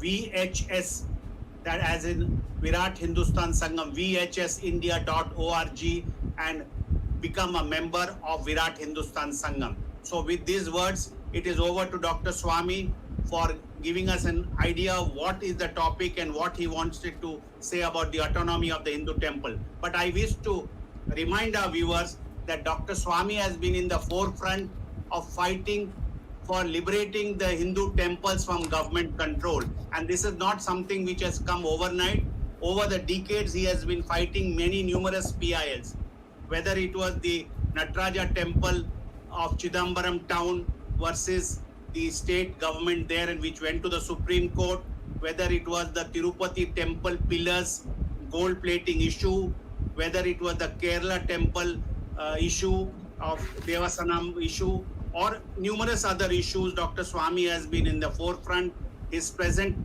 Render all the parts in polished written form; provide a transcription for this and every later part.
VHS, that as in Virat Hindustan Sangham, vhsindia.org, and become a member of Virat Hindustan Sangham. So with these words, it is over to Dr. Sawmy for giving us an idea of what is the topic and what he wants to say about the autonomy of the Hindu temple. But I wish to remind our viewers that Dr. Sawmy has been in the forefront of fighting for liberating the Hindu temples from government control. And this is not something which has come overnight. Over the decades, he has been fighting many numerous PILs, whether it was the Nataraja temple of Chidambaram town versus the state government there, and which went to the Supreme Court, whether it was the Tirupati temple pillars gold plating issue, whether it was the Kerala temple issue of Devasanam issue, or numerous other issues. Dr. Sawmy has been in the forefront. His present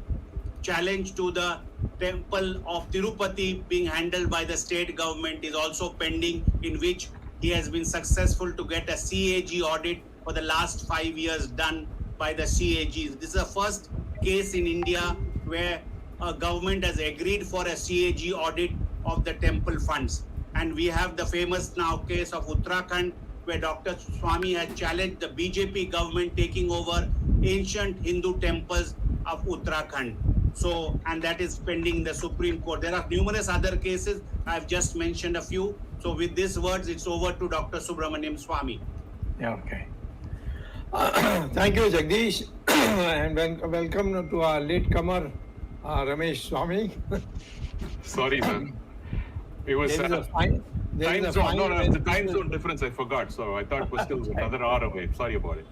challenge to the temple of Tirupati being handled by the state government is also pending, in which he has been successful to get a CAG audit for the last 5 years done by the CAGs. This is the first case in India where a government has agreed for a CAG audit of the temple funds. And we have the famous now case of Uttarakhand, where Dr. Sawmy has challenged the BJP government taking over ancient Hindu temples of Uttarakhand. So, and that is pending in the Supreme Court. There are numerous other cases. I've just mentioned a few. So with these words, it's over to Dr. Subramanian Sawmy. Yeah, okay. Thank you, Jagdish, and welcome to our latecomer, Ramesh Swamy. Sorry, man. It was the time zone difference. I forgot, so I thought it was still another hour away. Sorry about it.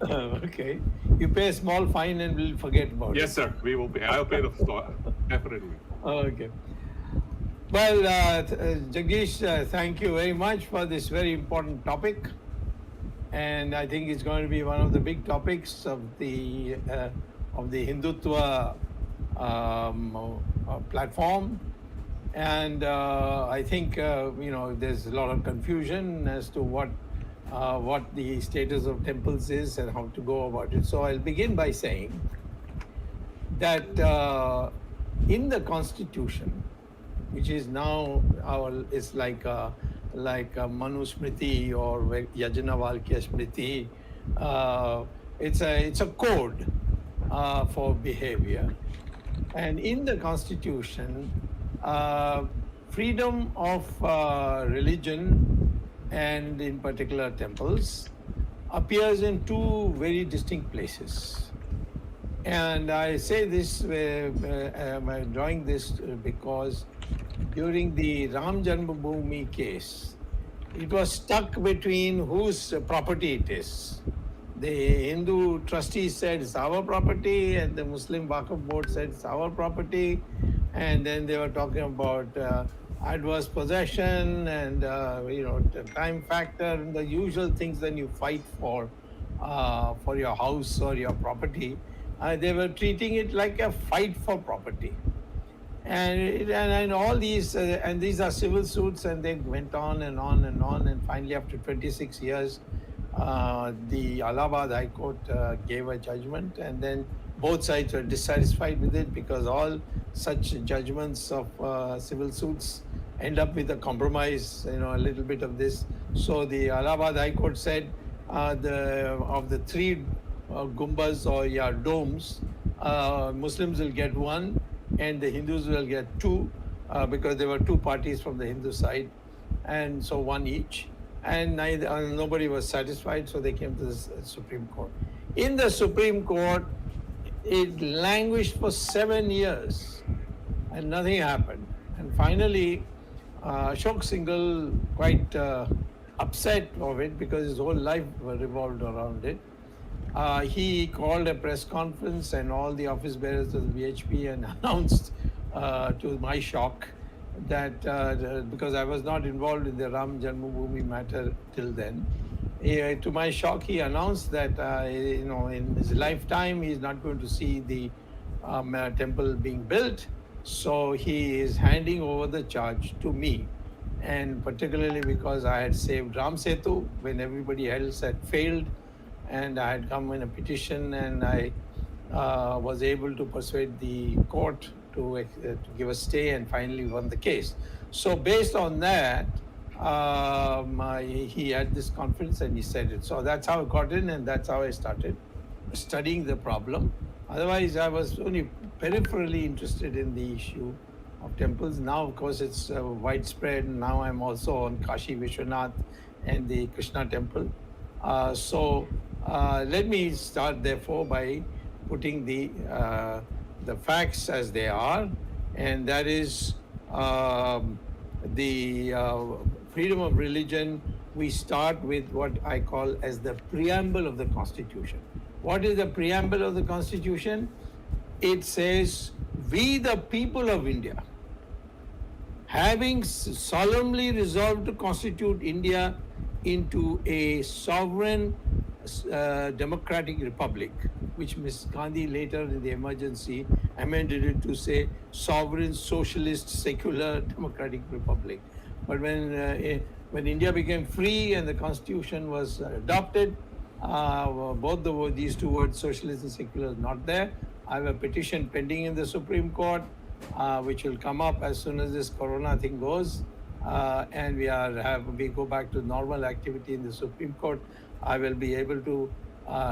Okay, you pay a small fine and we'll forget about it. Yes, sir. We will pay. I'll pay the definitely. Okay. Well, Jagdish, thank you very much for this very important topic, and I think it's going to be one of the big topics of the Hindutva platform. And I think there's a lot of confusion as to what the status of temples is and how to go about it. So I'll begin by saying that in the Constitution, which is now is like a Manu Smriti or Yajnavalkya Smriti, it's a code for behavior, and in the Constitution, freedom of religion, and in particular temples, appears in two very distinct places. And I say this, I'm drawing this because during the Ram Janmabhoomi case, it was stuck between whose property it is. The Hindu trustees said it's our property, and the Muslim Waqf board said it's our property. And then they were talking about adverse possession and time factor and the usual things that you fight for your house or your property. They were treating it like a fight for property, and all these and these are civil suits, and they went on and on and on, and finally after 26 years, the Allahabad High Court gave a judgment, and then both sides were dissatisfied with it because all such judgments of civil suits end up with a compromise, a little bit of this. So the Allahabad High Court said of the three gumbas or domes, Muslims will get one and the Hindus will get two because there were two parties from the Hindu side, and so one each. And nobody was satisfied, so they came to the Supreme Court. In the Supreme Court, it languished for 7 years and nothing happened. And finally, Ashok Singhal, quite upset of it because his whole life revolved around it, he called a press conference and all the office bearers of the VHP and announced, to my shock, that because I was not involved in the Ram Janmabhoomi matter till then, to my shock, he announced that in his lifetime he is not going to see the temple being built. So he is handing over the charge to me, and particularly because I had saved Ram Setu when everybody else had failed, and I had come in a petition, and I was able to persuade the court to give a stay and finally won the case. So based on that, he had this conference and he said it. So that's how I got in, and that's how I started studying the problem. Otherwise, I was only peripherally interested in the issue of temples. Now, of course, it's widespread. Now I'm also on Kashi Vishwanath and the Krishna temple. So let me start, therefore, by putting the facts as they are, and that is the freedom of religion. We start with what I call as the preamble of the Constitution. What is the preamble of the Constitution? It says, "We, the people of India, having solemnly resolved to constitute India into a sovereign democratic republic," which Ms. Gandhi later in the emergency amended it to say sovereign socialist secular democratic republic. But when India became free and the constitution was adopted, both these two words, socialist and secular, is not there. I have a petition pending in the Supreme Court, which will come up as soon as this corona thing goes, and we go back to normal activity in the Supreme Court. I will be able to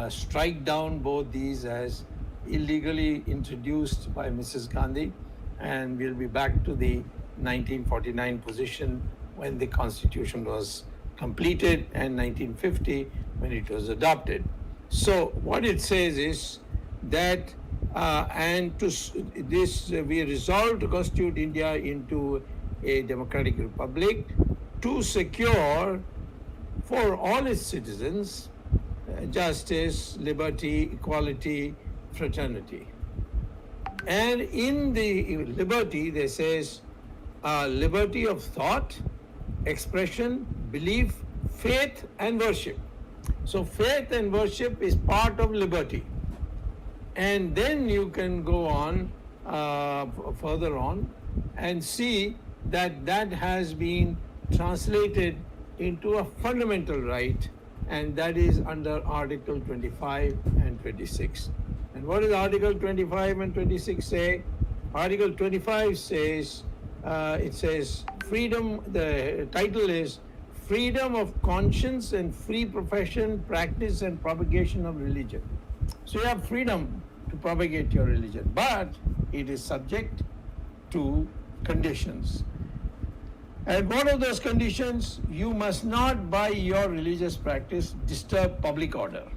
strike down both these as illegally introduced by Mrs. Gandhi, and we'll be back to the 1949 position when the Constitution was completed, and 1950 when it was adopted. So what it says is that we resolved to constitute India into a democratic republic to secure for all its citizens justice, liberty, equality, fraternity. And in the liberty, there says liberty of thought, expression, belief, faith, and worship. So faith and worship is part of liberty. And then you can go on further on and see that that has been translated into a fundamental right, and that is under Article 25 and 26. And what does Article 25 and 26 say? Article 25 says, it says freedom, the title is freedom of conscience and free profession, practice and propagation of religion. So you have freedom to propagate your religion, but it is subject to conditions. And one of those conditions, you must not by your religious practice disturb public order.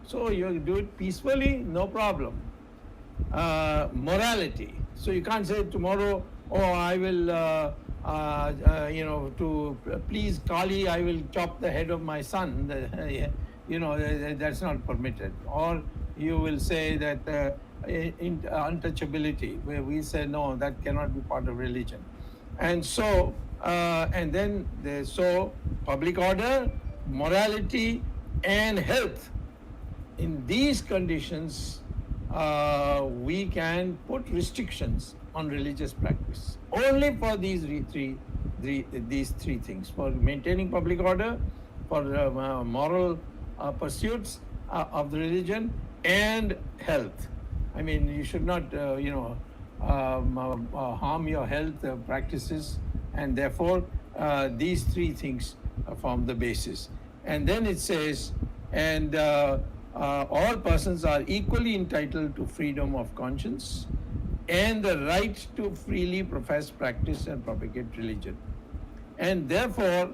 So you do it peacefully, no problem. Morality. So you can't say tomorrow, oh, I will, to please Kali, I will chop the head of my son. That's not permitted. Or you will say that untouchability, where we say, no, that cannot be part of religion. And so, public order, morality, and health. In these conditions, we can put restrictions on religious practice. Only for these three things: for maintaining public order, for moral pursuits of the religion, and health. I mean, you should not, harm your health practices, and therefore these three things form the basis. And then it says, and all persons are equally entitled to freedom of conscience and the right to freely profess, practice, and propagate religion. And therefore,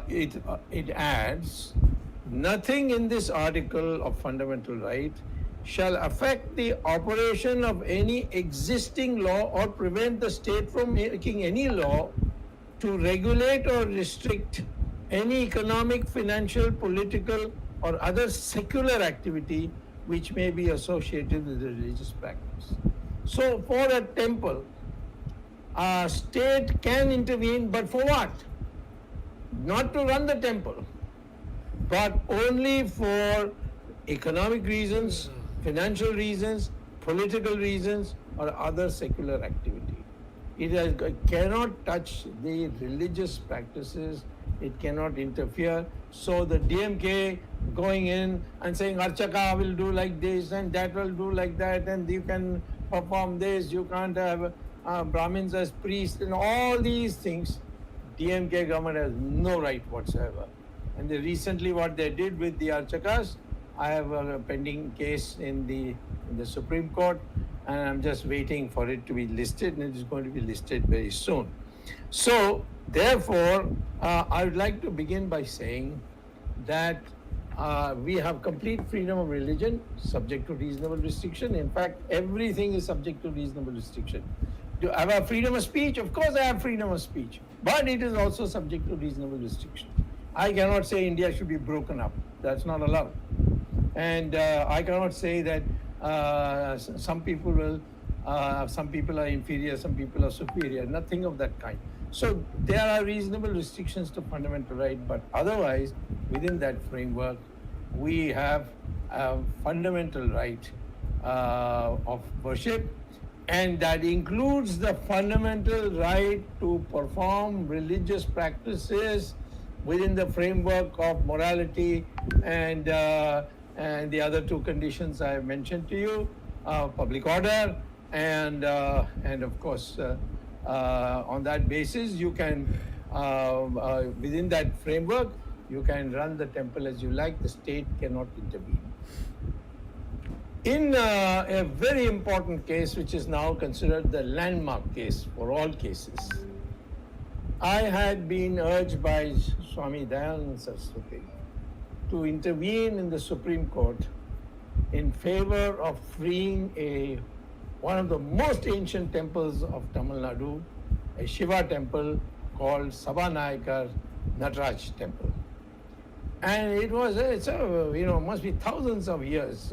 it adds, nothing in this article of fundamental right shall affect the operation of any existing law or prevent the state from making any law to regulate or restrict any economic, financial, political, or other secular activity which may be associated with religious practice. So for a temple, a state can intervene, but for what? Not to run the temple, but only for economic reasons, financial reasons, political reasons, or other secular activity. It cannot touch the religious practices it cannot interfere. So the DMK going in and saying Archaka will do like this and that will do like that, and you can perform this, you can't have Brahmins as priests, and all these things, DMK government has no right whatsoever. And recently what they did with the Archakas, I have a pending case in the Supreme Court, and I'm just waiting for it to be listed, and it is going to be listed very soon. So therefore, I would like to begin by saying that we have complete freedom of religion subject to reasonable restriction. In fact, everything is subject to reasonable restriction. Do I have freedom of speech? Of course I have freedom of speech, but it is also subject to reasonable restriction. I cannot say India should be broken up. That's not allowed. And I cannot say that some people are inferior, some people are superior, nothing of that kind. So there are reasonable restrictions to fundamental right, but otherwise, within that framework, we have a fundamental right of worship, and that includes the fundamental right to perform religious practices within the framework of morality and the other two conditions I have mentioned to you, public order, and of course, on that basis, you can, within that framework, you can run the temple as you like. The state cannot intervene. In a very important case, which is now considered the landmark case for all cases, I had been urged by Swami Dayananda Saraswati to intervene in the Supreme Court in favor of freeing one of the most ancient temples of Tamil Nadu, a Shiva temple called Sabhanayakar Nataraj temple. And must be thousands of years.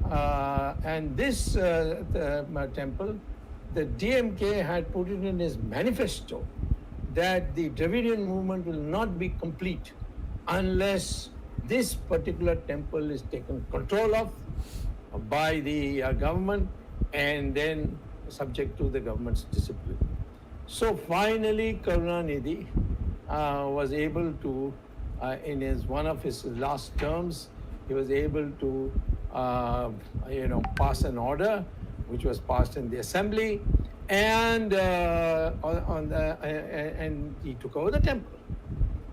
And this temple, the DMK had put it in his manifesto that the Dravidian movement will not be complete unless this particular temple is taken control of by the government and then subject to the government's discipline. So finally, Karunanidhi was able to, in one of his last terms, he was able to, pass an order, which was passed in the assembly, and and he took over the temple.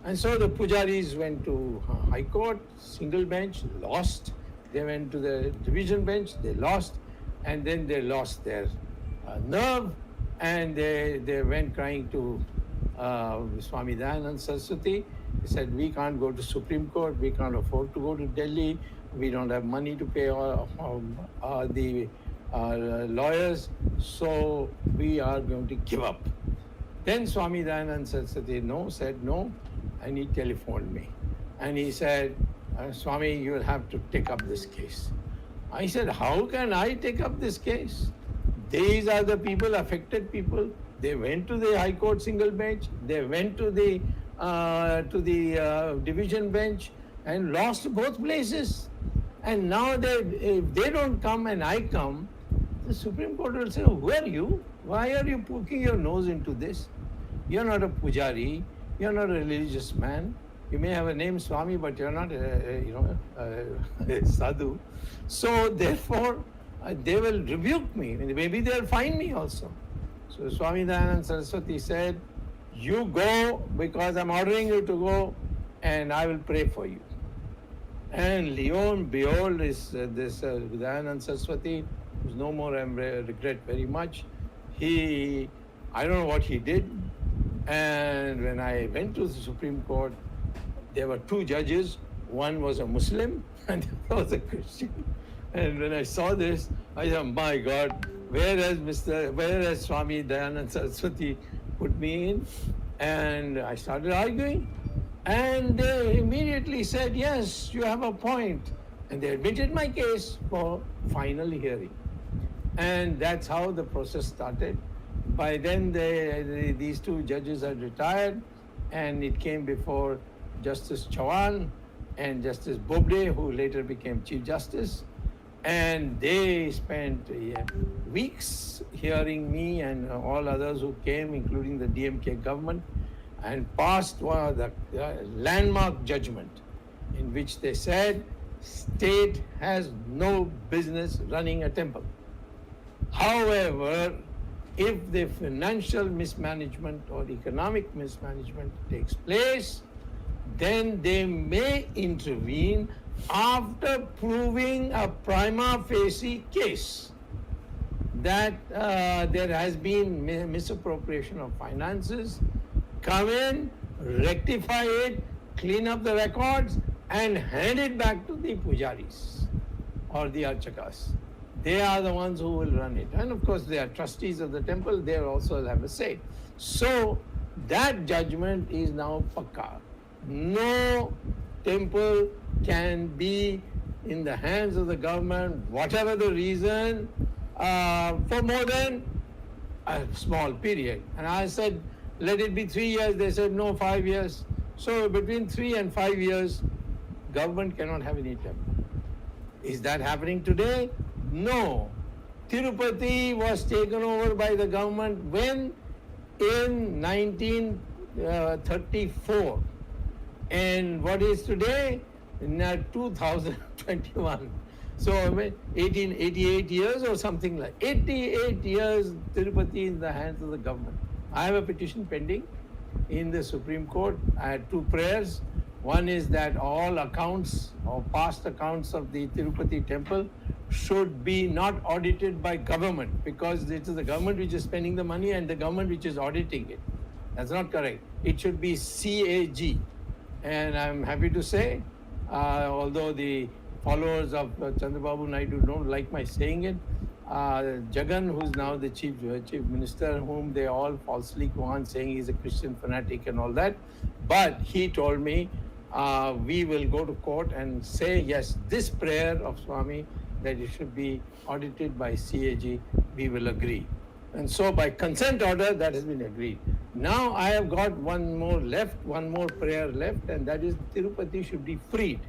And so the pujaris went to High Court, single bench, lost. They went to the division bench, they lost, and then they lost their nerve, and they went crying to Swami Dayananda Saraswati. He said, we can't go to Supreme Court, we can't afford to go to Delhi, we don't have money to pay the lawyers, so we are going to give up. Then Swami Dayananda Saraswati said no, and he telephoned me. And he said, Swami, you will have to take up this case. I said, how can I take up this case? These are the people, affected people. They went to the High Court single bench, they went to the division bench and lost both places. And now if they don't come and I come, the Supreme Court will say, who are you? Why are you poking your nose into this? You're not a pujari, you're not a religious man. You may have a name Swami, but you're not a sadhu. So therefore, they will rebuke me. Maybe they'll fine me also. So Swami Dayananda Saraswati said, you go because I'm ordering you to go, and I will pray for you. And lo and behold, this Dayananda Saraswati, who's no more, I regret very much, I don't know what he did. And when I went to the Supreme Court, there were two judges. One was a Muslim and the other was a Christian. And when I saw this, I said, my God, where has Swami Dayananda Saraswati put me in? And I started arguing. And they immediately said, yes, you have a point. And they admitted my case for final hearing. And that's how the process started. By then, these two judges had retired, and it came before Justice Chauhan and Justice Bobde, who later became Chief Justice. And they spent weeks hearing me and all others who came, including the DMK government. and passed one of the landmark judgment in which they said state has no business running a temple. However, if the financial mismanagement or economic mismanagement takes place, then they may intervene after proving a prima facie case that there has been misappropriation of finances. Come in, rectify it, clean up the records, and hand it back to the pujaris or the archakas. They are the ones who will run it. And of course, they are trustees of the temple, they also have a say. So that judgment is now pakka. No temple can be in the hands of the government, whatever the reason, for more than a small period. And I said, let it be 3 years. They said, no, 5 years. So between 3 and 5 years, government cannot have any temple. Is that happening today? No. Tirupati was taken over by the government when? In 1934. And what is today? In 2021. So 1888 years or something like 88 years Tirupati in the hands of the government. I have a petition pending in the Supreme Court. I had 2 prayers. One is that all accounts or past accounts of the Tirupati temple should be not audited by government, because it is the government which is spending the money and the government which is auditing it. That's not correct. It should be CAG. And I'm happy to say, although the followers of Chandrababu Naidu don't like my saying it, Jagan, who's now the chief minister, whom they all falsely go on saying he's a Christian fanatic and all that, but he told me, we will go to court and say, yes, this prayer of Swami, that it should be audited by CAG, we will agree. And so by consent order, that has been agreed. Now I have got one more prayer left, and that is Tirupati should be freed.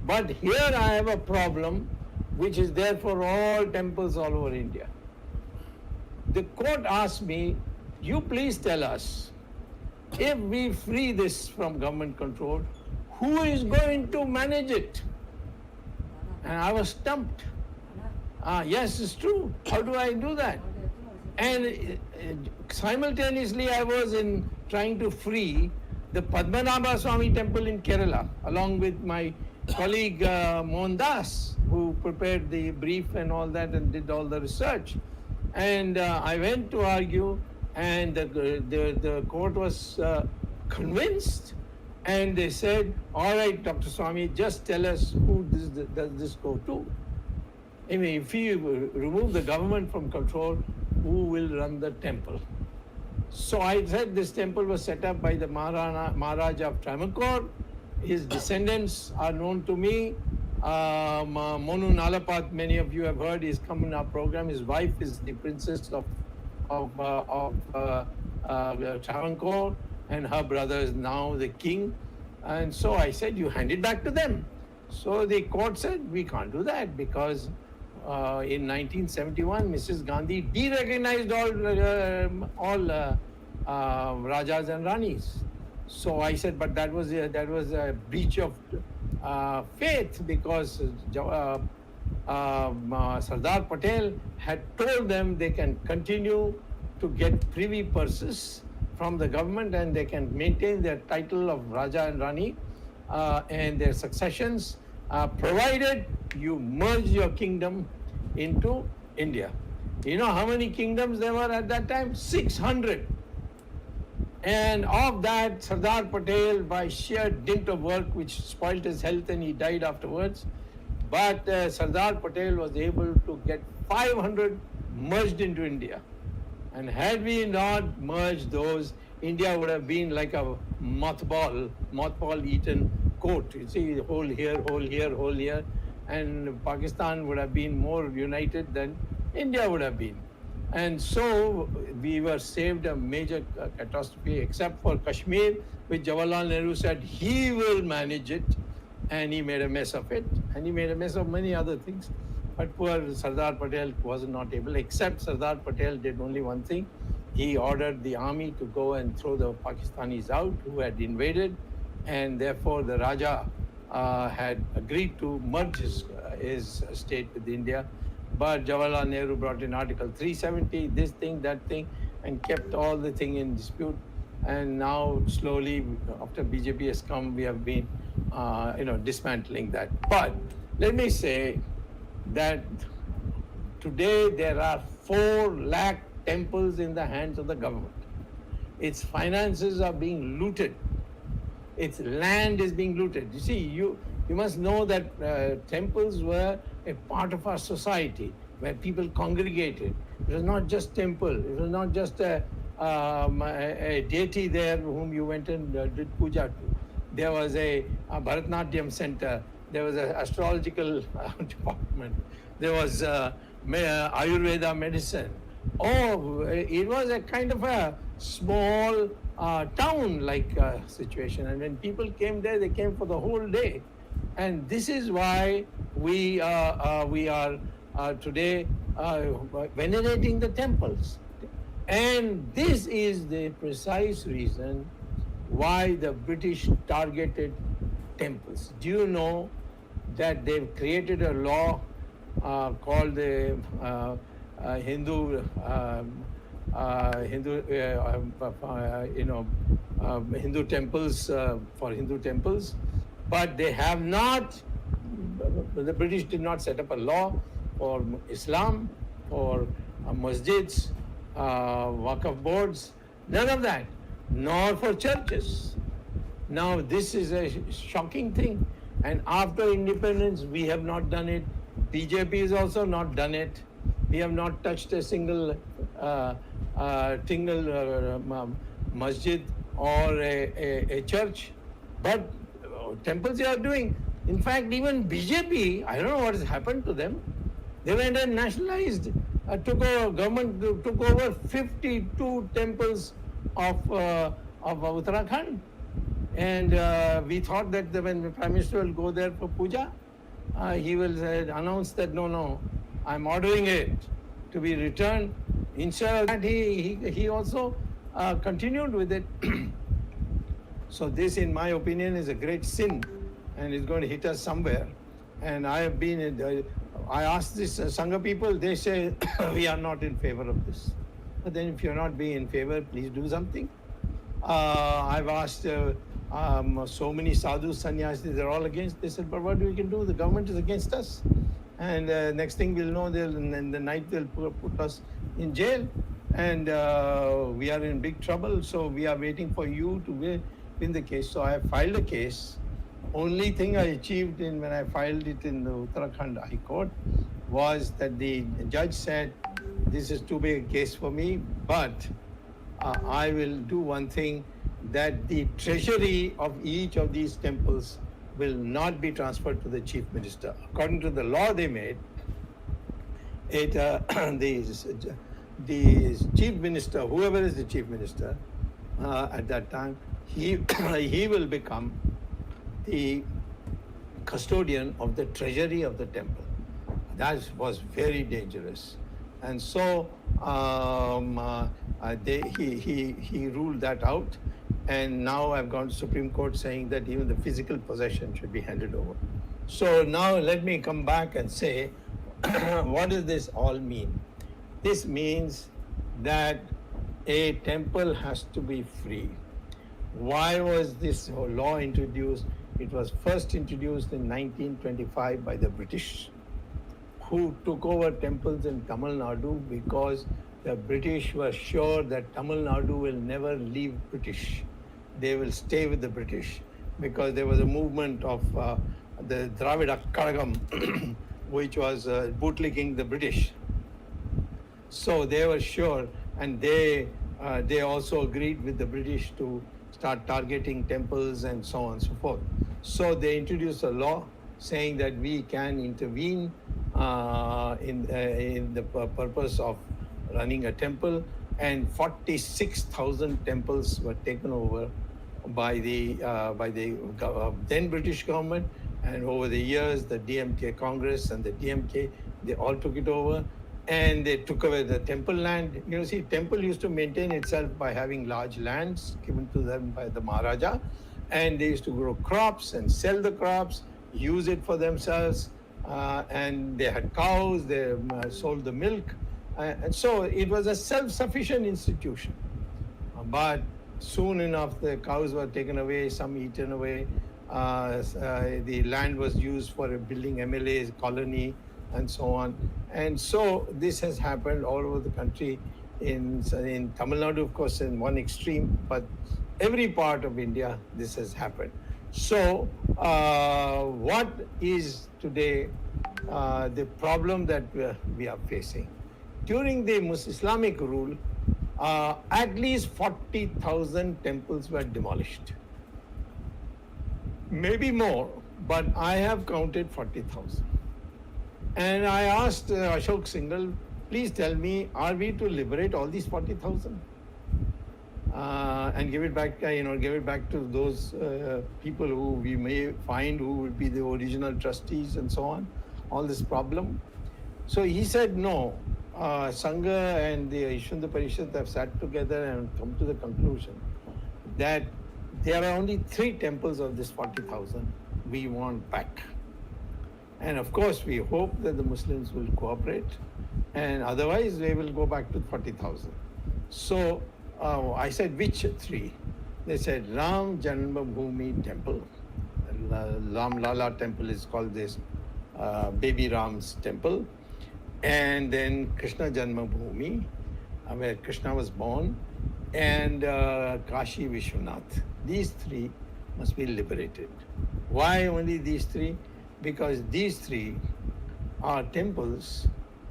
But here I have a problem which is there for all temples all over India. The court asked me, you please tell us, if we free this from government control, who is going to manage it? And I was stumped. Yes, it's true. How do I do that? And simultaneously I was trying to free the Padmanabha Swami temple in Kerala, along with my colleague Mohan Das, who prepared the brief and all that and did all the research. And I went to argue, and the court was convinced, and they said, all right, Dr. Swami, just tell us who does this go to. I mean, if you remove the government from control, who will run the temple? So I said this temple was set up by the Maharaja of Travancore. His descendants are known to me. Monu Nalapat, many of you have heard, he's come in our program. His wife is the princess of Travancore, and her brother is now the king. And so I said, you hand it back to them. So the court said, we can't do that, because in 1971, Mrs. Gandhi derecognized all Rajas and Ranis. So I said, but that was a breach of faith, because Sardar Patel had told them they can continue to get privy purses from the government, and they can maintain their title of Raja and Rani and their successions, provided you merge your kingdom into India. You know how many kingdoms there were at that time? 600. And of that, Sardar Patel, by sheer dint of work, which spoiled his health and he died afterwards, but Sardar Patel was able to get 500 merged into India. And had we not merged those, India would have been like a mothball-eaten coat. You see, hole here, hole here, hole here. And Pakistan would have been more united than India would have been. And so we were saved a major catastrophe, except for Kashmir, which Jawaharlal Nehru said he will manage it, and he made a mess of it, and he made a mess of many other things. But poor Sardar Patel was not able, except Sardar Patel did only one thing. he ordered the army to go and throw the Pakistanis out who had invaded, and therefore the Raja had agreed to merge his state with India. But Jawaharlal Nehru brought in Article 370, this thing, that thing, and kept all the thing in dispute. And now slowly, after BJP has come, we have been, dismantling that. But let me say that today there are 4 lakh temples in the hands of the government. Its finances are being looted. Its land is being looted. You see, you must know that temples were a part of our society where people congregated. It was not just temple. It was not just a deity there whom you went and did puja to. There was a Bharatanatyam center. There was an astrological department. There was Ayurveda medicine. Oh, it was a kind of a small town-like situation. And when people came there, they came for the whole day. And this is why we are today venerating the temples. And this is the precise reason why the British targeted temples. Do you know that they've created a law called the Hindu temples for Hindu temples, but they have not. The British did not set up a law for Islam, for masjids, waqf boards, none of that, nor for churches. Now this is a shocking thing, and after independence we have not done it. BJP has also not done it. We have not touched a single masjid or a church, but temples they are doing. In fact, even BJP, I don't know what has happened to them. They went and nationalized, government took over 52 temples of Uttarakhand. And we thought that when the Prime Minister will go there for puja, he will announce that, no, I'm ordering it to be returned. Instead of that, he also continued with it. So this, in my opinion, is a great sin, and it's going to hit us somewhere. And I have been, I asked this Sangha people, they say, we are not in favor of this. But then if you're not being in favor, please do something. I've asked so many sadhus, sannyasis, they're all against. They said, but what we can do? The government is against us. And next thing we'll know, in the night they'll put us in jail. And we are in big trouble. So we are waiting for you to win the case. So I have filed a case. Only thing I achieved when I filed it in the Uttarakhand High Court was that the judge said, this is too big a case for me, but I will do one thing, that the treasury of each of these temples will not be transferred to the chief minister. According to the law they made, the chief minister, whoever is the chief minister at that time, he will become the custodian of the treasury of the temple. That was very dangerous. And so he ruled that out. And now I've gone to Supreme Court saying that even the physical possession should be handed over. So now let me come back and say, what does this all mean? This means that a temple has to be free. Why was this law introduced? It was first introduced in 1925 by the British, who took over temples in Tamil Nadu because the British were sure that Tamil Nadu will never leave British. They will stay with the British, because there was a movement of the Dravida Kadagam, which was bootlicking the British. So they were sure, and they also agreed with the British to start targeting temples and so on and so forth. So they introduced a law saying that we can intervene in the purpose of running a temple, and 46,000 temples were taken over by the then British government, and over the years the DMK Congress and the DMK, they all took it over, and they took away the temple land. You know, see, temple used to maintain itself by having large lands given to them by the Maharaja, and they used to grow crops and sell the crops, use it for themselves, and they had cows, they sold the milk, and so it was a self-sufficient institution. But soon enough, the cows were taken away, some eaten away. The land was used for building MLA's colony and so on. And so this has happened all over the country. In Tamil Nadu, of course, in one extreme, but every part of India, this has happened. So what is today the problem that we are facing? During the Islamic rule, at least 40,000 temples were demolished. Maybe more, but I have counted 40,000. And I asked Ashok Singhal, please tell me, are we to liberate all these 40,000 and give it back, give it back to those people who we may find who will be the original trustees and so on, all this problem? So he said, no, Sangha and the Ishwanda Parishad have sat together and come to the conclusion that there are only 3 temples of this 40,000 we want back. And of course, we hope that the Muslims will cooperate, and otherwise they will go back to 40,000. So I said, which 3? They said Ram Janmabhoomi Temple. Ram Lala Temple is called this Baby Ram's Temple. And then Krishna Janmabhoomi, where Krishna was born, and Kashi Vishwanath. These 3 must be liberated. Why only these 3? Because these 3 are temples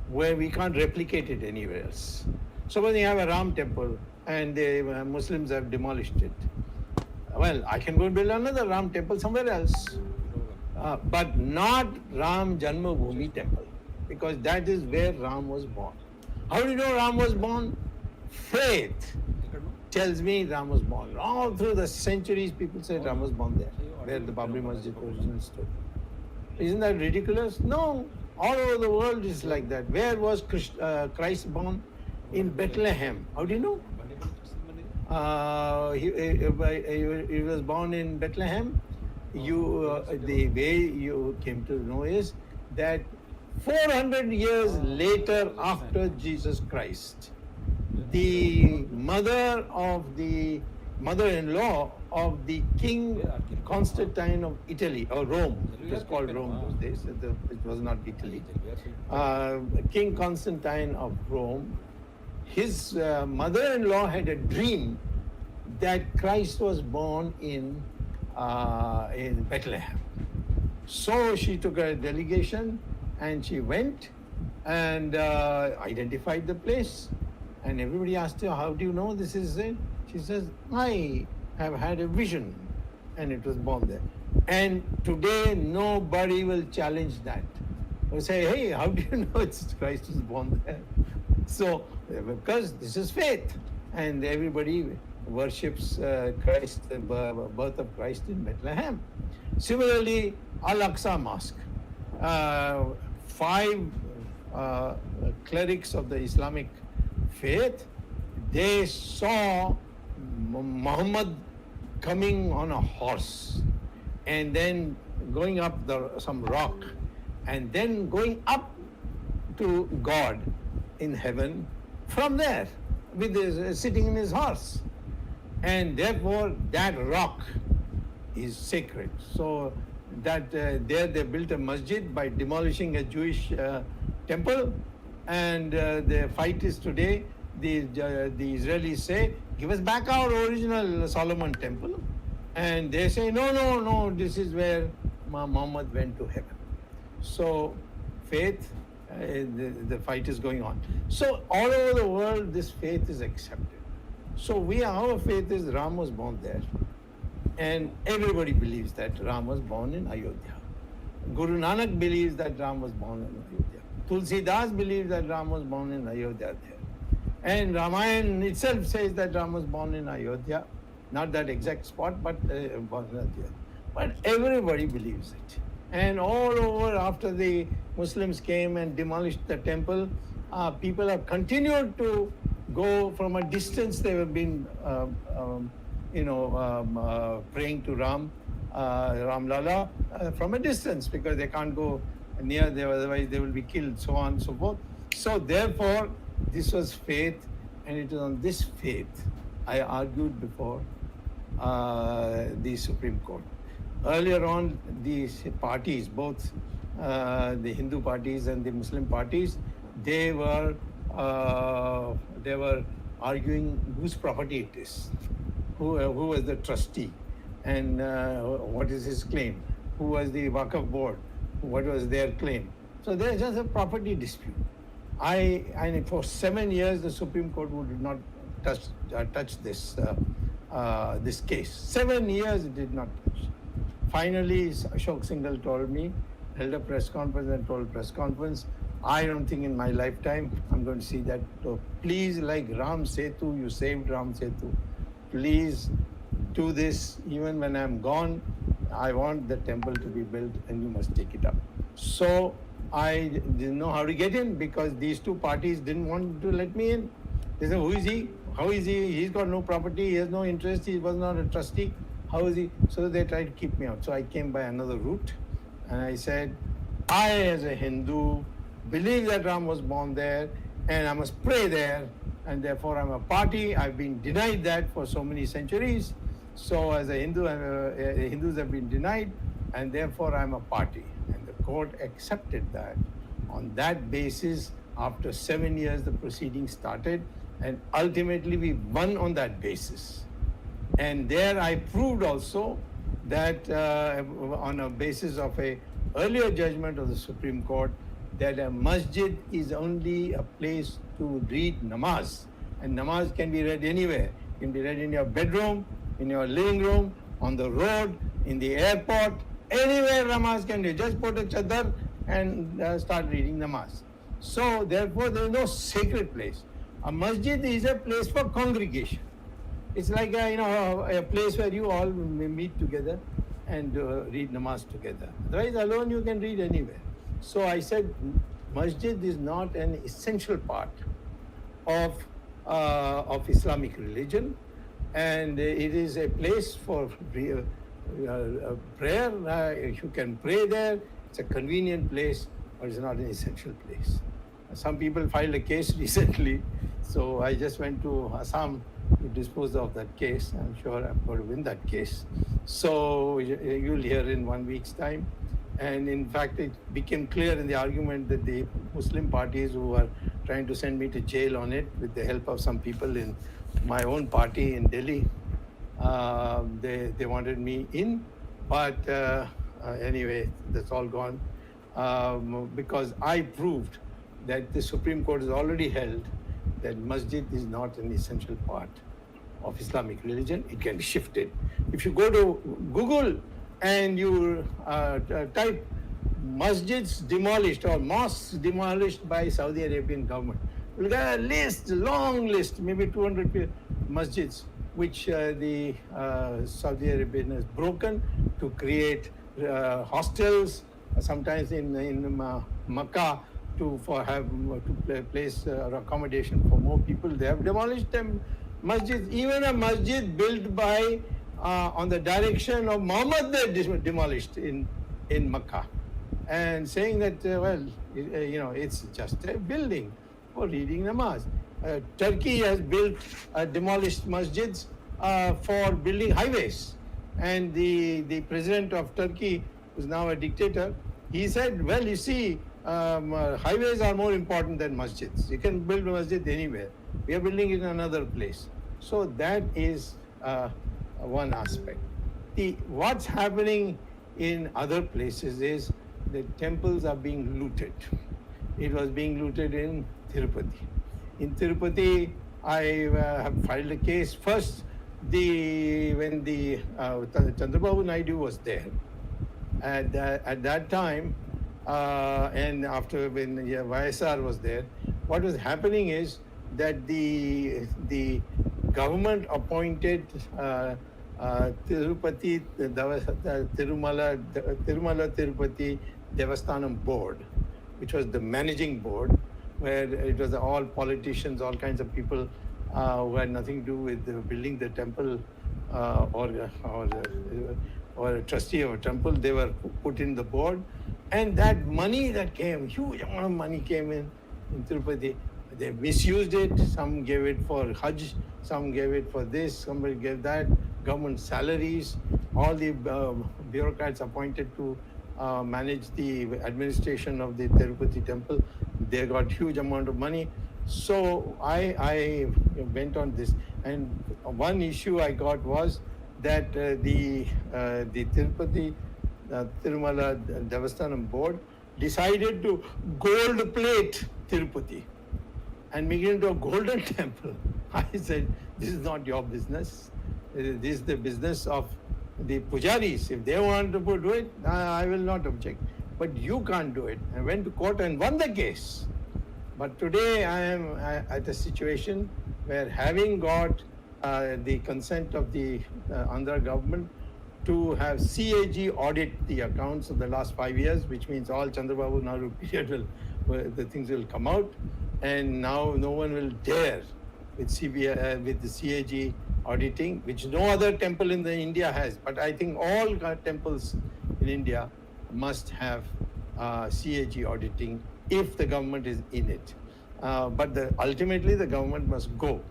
where we can't replicate it anywhere else. So when you have a Ram temple and the Muslims have demolished it, well, I can go and build another Ram temple somewhere else, but not Ram Janmabhoomi temple, because that is where Ram was born. How do you know Ram was born? Faith tells me Ram was born. All through the centuries, people say Ram was born there, where the Babri Masjid originally stood. Isn't that ridiculous? No. All over the world is like that. Where was Christ born? In Bethlehem. How do you know? He was born in Bethlehem. The way you came to know is that 400 years later, after Jesus Christ, the mother-in-law of the King Constantine of Italy, or Rome, it was called Rome those days, it was not Italy. King Constantine of Rome, his mother-in-law had a dream that Christ was born in Bethlehem. So she took a delegation and she went and identified the place. And everybody asked her, how do you know this is it? She says, I have had a vision, and it was born there. And today, nobody will challenge that. They'll say, hey, how do you know Christ is born there? So, because this is faith, and everybody worships Christ, the birth of Christ in Bethlehem. Similarly, Al-Aqsa Mosque. 5 clerics of the Islamic faith, they saw Muhammad coming on a horse and then going up some rock and then going up to God in heaven from there, sitting in his horse. And therefore that rock is sacred. So that there they built a masjid by demolishing a Jewish temple, and the fight is today, the Israelis say, give us back our original Solomon temple, and they say, no, this is where Muhammad went to heaven. So faith, the fight is going on. So all over the world, this faith is accepted. So our faith is Ram was born there. And everybody believes that Ram was born in Ayodhya. Guru Nanak believes that Ram was born in Ayodhya. Tulsidas believes that Ram was born in Ayodhya there. And Ramayana itself says that Ram was born in Ayodhya. Not that exact spot, but born in Ayodhya. But everybody believes it. And all over after the Muslims came and demolished the temple, people have continued to go from a distance. They have been, praying to Ram Lala from a distance because they can't go near there, otherwise they will be killed, so on and so forth. So therefore, this was faith, and it is on this faith I argued before the Supreme Court. Earlier on, these parties, both the Hindu parties and the Muslim parties, they were arguing whose property it is, who was the trustee, and what is his claim, who was the Waqf board, what was their claim. So there's just a property dispute. And for 7 years, the Supreme Court would not touch this this case. 7 years it did not touch. Finally, Ashok Singhal told me, held a press conference and told press conference, I don't think in my lifetime I'm going to see that. So please, like Ram Setu, you saved Ram Setu. Please do this. Even when I'm gone, I want the temple to be built and you must take it up. So I didn't know how to get in because these two parties didn't want to let me in. They said, who is he? How is he? He's got no property. He has no interest. He was not a trustee. How is he? So they tried to keep me out. So I came by another route and I said, I as a Hindu believe that Ram was born there and I must pray there, and therefore I'm a party. I've been denied that for so many centuries. So as a Hindu, Hindus have been denied, and therefore I'm a party. And the court accepted that. On that basis, after 7 years, the proceedings started, and ultimately we won on that basis. And there I proved also that on a basis of a earlier judgment of the Supreme Court, that a masjid is only a place to read namaz. And namaz can be read anywhere. It can be read in your bedroom, in your living room, on the road, in the airport, anywhere namaz can be. Just put a chadar and start reading namaz. So therefore there is no sacred place. A masjid is a place for congregation. It's like a place where you all meet together and read namaz together. Otherwise alone you can read anywhere. So I said masjid is not an essential part of Islamic religion, and it is a place for prayer. You can pray there. It's a convenient place, but it's not an essential place. Some people filed a case recently, so I just went to Assam to dispose of that case. I'm sure I'm going to win that case. So you'll hear in 1 week's time. And in fact, it became clear in the argument that the Muslim parties who were trying to send me to jail on it, with the help of some people in my own party in Delhi, they wanted me in. But anyway, that's all gone. Because I proved that the Supreme Court has already held that masjid is not an essential part of Islamic religion. It can be shifted. If you go to Google and you type masjids demolished or mosques demolished by Saudi Arabian government, you'll get a list, long list, maybe 200 masjids, which the Saudi Arabian has broken to create hostels, sometimes in Makkah to place accommodation for more people. They have demolished them masjids. Even a masjid built by on the direction of Muhammad, they demolished in Makkah, and saying that it's just a building for reading namaz. Turkey has built demolished masjids for building highways, and the president of Turkey, who's now a dictator, he said, well, you see, highways are more important than masjids. You can build a masjid anywhere. We are building it in another place. So that is one aspect. What's happening in other places is the temples are being looted. It was being looted in Tirupati. In Tirupati, I have filed a case. First, when Chandrababu Naidu was there, at that time, and after when YSR was there, what was happening is that the government appointed Tirumala Tirupati Devasthanam Board, which was the managing board, where it was all politicians, all kinds of people who had nothing to do with building the temple or a trustee of a temple. They were put in the board, and that money that came, huge amount of money came in Tirupati. They misused it. Some gave it for Hajj, some gave it for this, somebody gave that. Government salaries, all the bureaucrats appointed to manage the administration of the Tirupati temple, they got huge amount of money. So I went on this, and one issue I got was that the Tirupati Tirumala Devasthanam board decided to gold plate Tirupati and make it into a golden temple. I said, this is not your business. This is the business of the pujaris. If they want to do it, I will not object. But you can't do it. I went to court and won the case. But today I am at a situation where, having got the consent of the Andhra government to have CAG audit the accounts of the last 5 years, which means all Chandrababu Naidu period the things will come out, and now no one will dare with CBI, with the CAG auditing, which no other temple in India has. But I think all temples in India must have CAG auditing if the government is in it. But ultimately the government must go.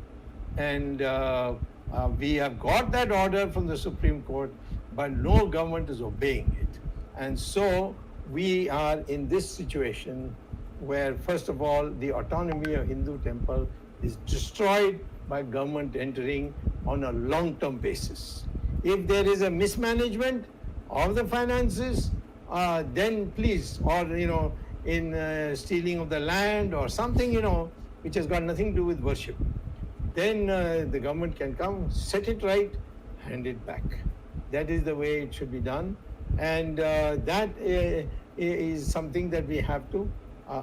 And we have got that order from the Supreme Court, but no government is obeying it. And so we are in this situation where, first of all, the autonomy of Hindu temple is destroyed by government entering on a long-term basis. If there is a mismanagement of the finances, then please, or in stealing of the land or something, which has got nothing to do with worship, then the government can come, set it right, hand it back. That is the way it should be done, and that is something that we have to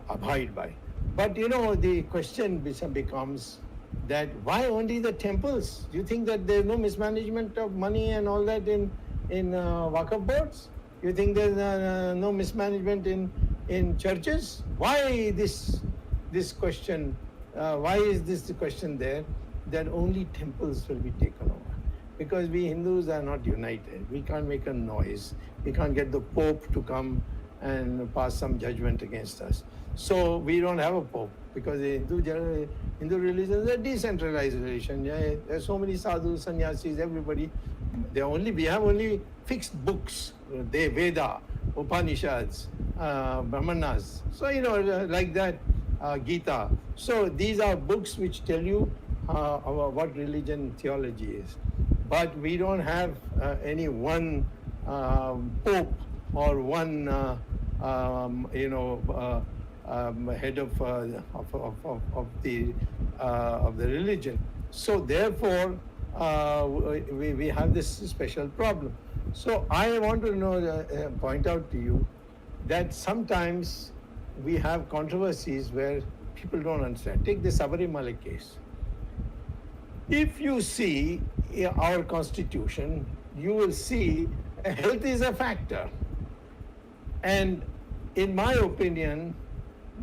abide by. But the question becomes that why only the temples? Do you think that there's no mismanagement of money and all that in Waqf boards? You think there's no mismanagement in churches? Why this question? Why is this the question there, that only temples will be taken over? Because we Hindus are not united. We can't make a noise. We can't get the Pope to come and pass some judgment against us. So we don't have a Pope, because the Hindu religion is a decentralized religion. Yeah, there's so many sadhus, sannyasis, everybody. We have only fixed books. The Veda, Upanishads, Brahmanas. So like that, Gita. So these are books which tell you what religion theology is. But we don't have any one Pope or one head of the religion. So therefore, we have this special problem. So I want to point out to you that sometimes we have controversies where people don't understand. Take the Subramanian case. If you see our constitution, you will see health is a factor. And in my opinion,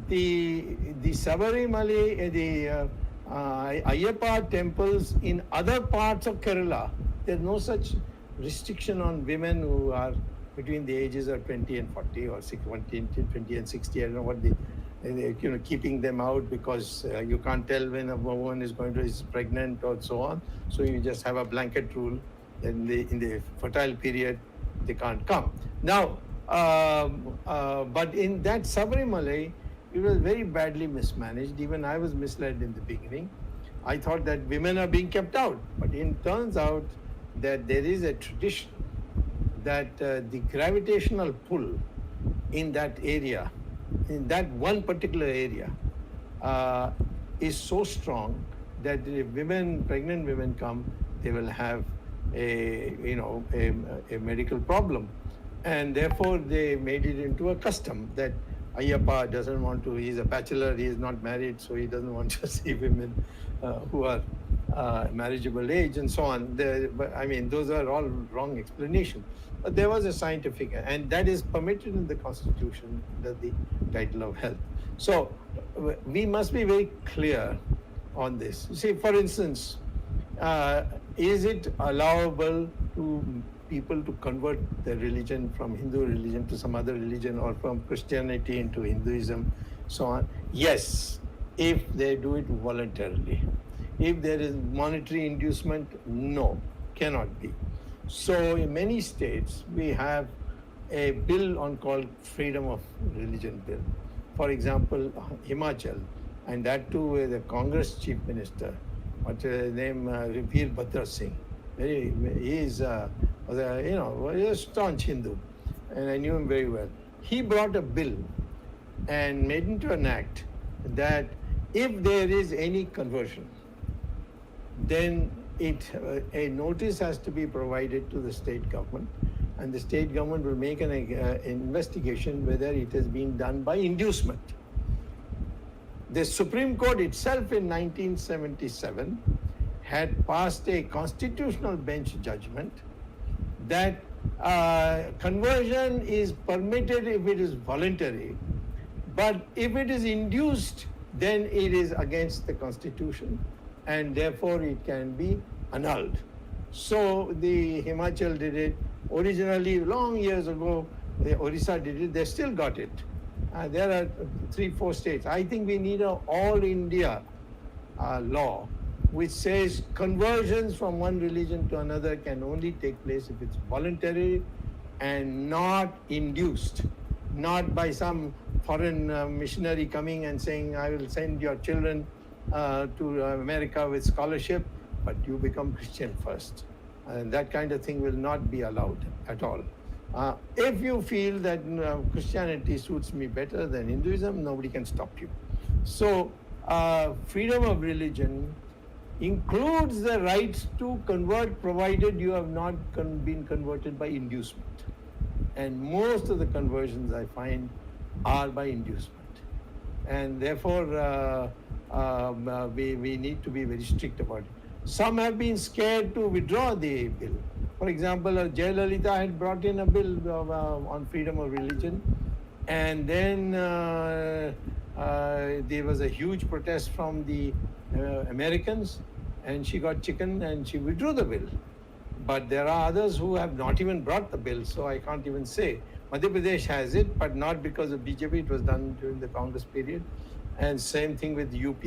the Subramanian, the Ayyappa temples in other parts of Kerala, there's no such restriction on women who are between the ages of 20 and 40 or 20 and 60. I don't know what keeping them out because you can't tell when a woman is pregnant or so on. So you just have a blanket rule. In the fertile period, they can't come. Now, but in that Subramanian, it was very badly mismanaged. Even I was misled in the beginning. I thought that women are being kept out, but it turns out that there is a tradition that the gravitational pull in that area, in that one particular area, is so strong that if pregnant women come, they will have a medical problem, and therefore they made it into a custom that Ayyappa doesn't want to. He's a bachelor. He is not married, so he doesn't want to see women who are marriageable age and so on. I mean, those are all wrong explanations. But there was a scientific, and that is permitted in the Constitution under the title of health. So we must be very clear on this. See, for instance, is it allowable to people to convert their religion from Hindu religion to some other religion, or from Christianity into Hinduism, so on? Yes, if they do it voluntarily. If there is monetary inducement, no, cannot be. So in many states, we have a bill on called Freedom of Religion Bill. For example, Himachal, and that too with the Congress Chief Minister, what's his name, Veerbhadra Singh. He is, he's a staunch Hindu, and I knew him very well. He brought a bill and made into an act that if there is any conversion, then a notice has to be provided to the state government, and the state government will make an investigation whether it has been done by inducement. The Supreme Court itself in 1977 had passed a constitutional bench judgment that conversion is permitted if it is voluntary, but if it is induced, then it is against the Constitution, and therefore it can be annulled. So the Himachal did it. Originally, long years ago, the Orissa did it. They still got it. There are 3-4 states. I think we need an all-India law which says conversions from one religion to another can only take place if it's voluntary and not induced, not by some foreign missionary coming and saying, I will send your children to America with scholarship, but you become Christian first. And that kind of thing will not be allowed at all. If you feel that Christianity suits me better than Hinduism, nobody can stop you. So freedom of religion includes the right to convert, provided you have not been converted by inducement. And most of the conversions I find are by inducement. And therefore, we need to be very strict about it. Some have been scared to withdraw the bill. For example, Jayalalitha had brought in a bill on freedom of religion, and then there was a huge protest from the Americans, and she got chicken and she withdrew the bill. But there are others who have not even brought the bill, so I can't even say. Madhya Pradesh has it, but not because of BJP. It was done during the Congress period. And same thing with UP,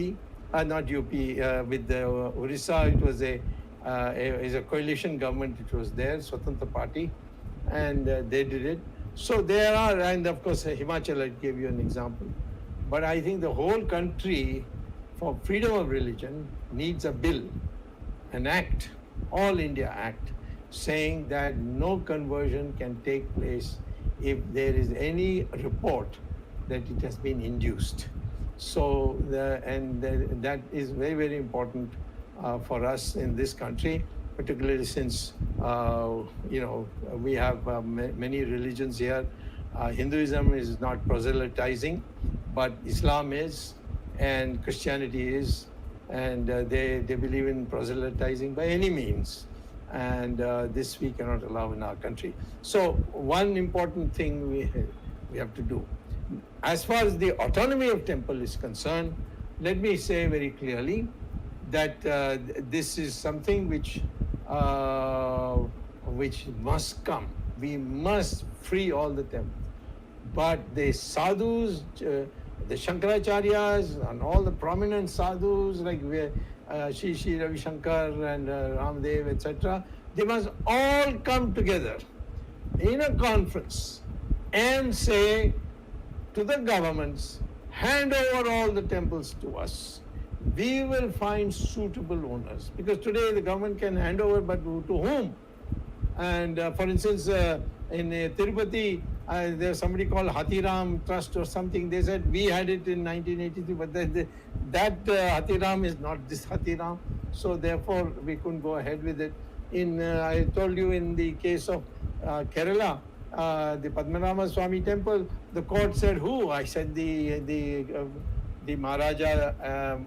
with the Orissa, it was a coalition government. It was there, Swatantra Party, and they did it. So there are, and of course Himachal, I gave you an example. But I think the whole country, for freedom of religion, needs a bill, an act, All India Act, saying that no conversion can take place if there is any report that it has been induced. So, that is very, very important for us in this country, particularly since, we have many religions here. Hinduism is not proselytizing, but Islam is, and Christianity is, and they believe in proselytizing by any means. And this we cannot allow in our country. So one important thing we have to do. As far as the autonomy of temple is concerned, let me say very clearly that this is something which must come. We must free all the temples. But the sadhus, the Shankaracharyas, and all the prominent sadhus like Shri Ravi Shankar and Ramdev, etc., they must all come together in a conference and say to the governments, hand over all the temples to us. We will find suitable owners. Because today the government can hand over, but to whom? And for instance, in Tirupati, there's somebody called Hathiram Trust or something. They said we had it in 1983, but that Hathiram is not this Hathiram. So therefore, we couldn't go ahead with it. I told you in the case of Kerala, the Padmanabha Swami temple, the court said who? I said the the Maharaja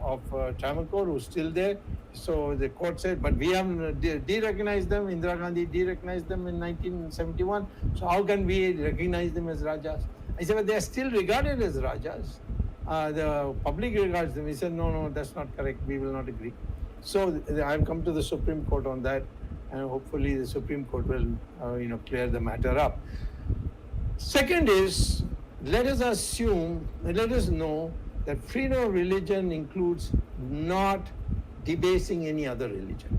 of Travancore, who's still there. So the court said, but we have de-recognized them. Indira Gandhi de-recognized them in 1971. So how can we recognize them as Rajas? I said, but they are still regarded as Rajas. The public regards them. He said, no, that's not correct. We will not agree. So I've come to the Supreme Court on that, and hopefully the Supreme Court will, clear the matter up. Second is, let us know that freedom of religion includes not debasing any other religion.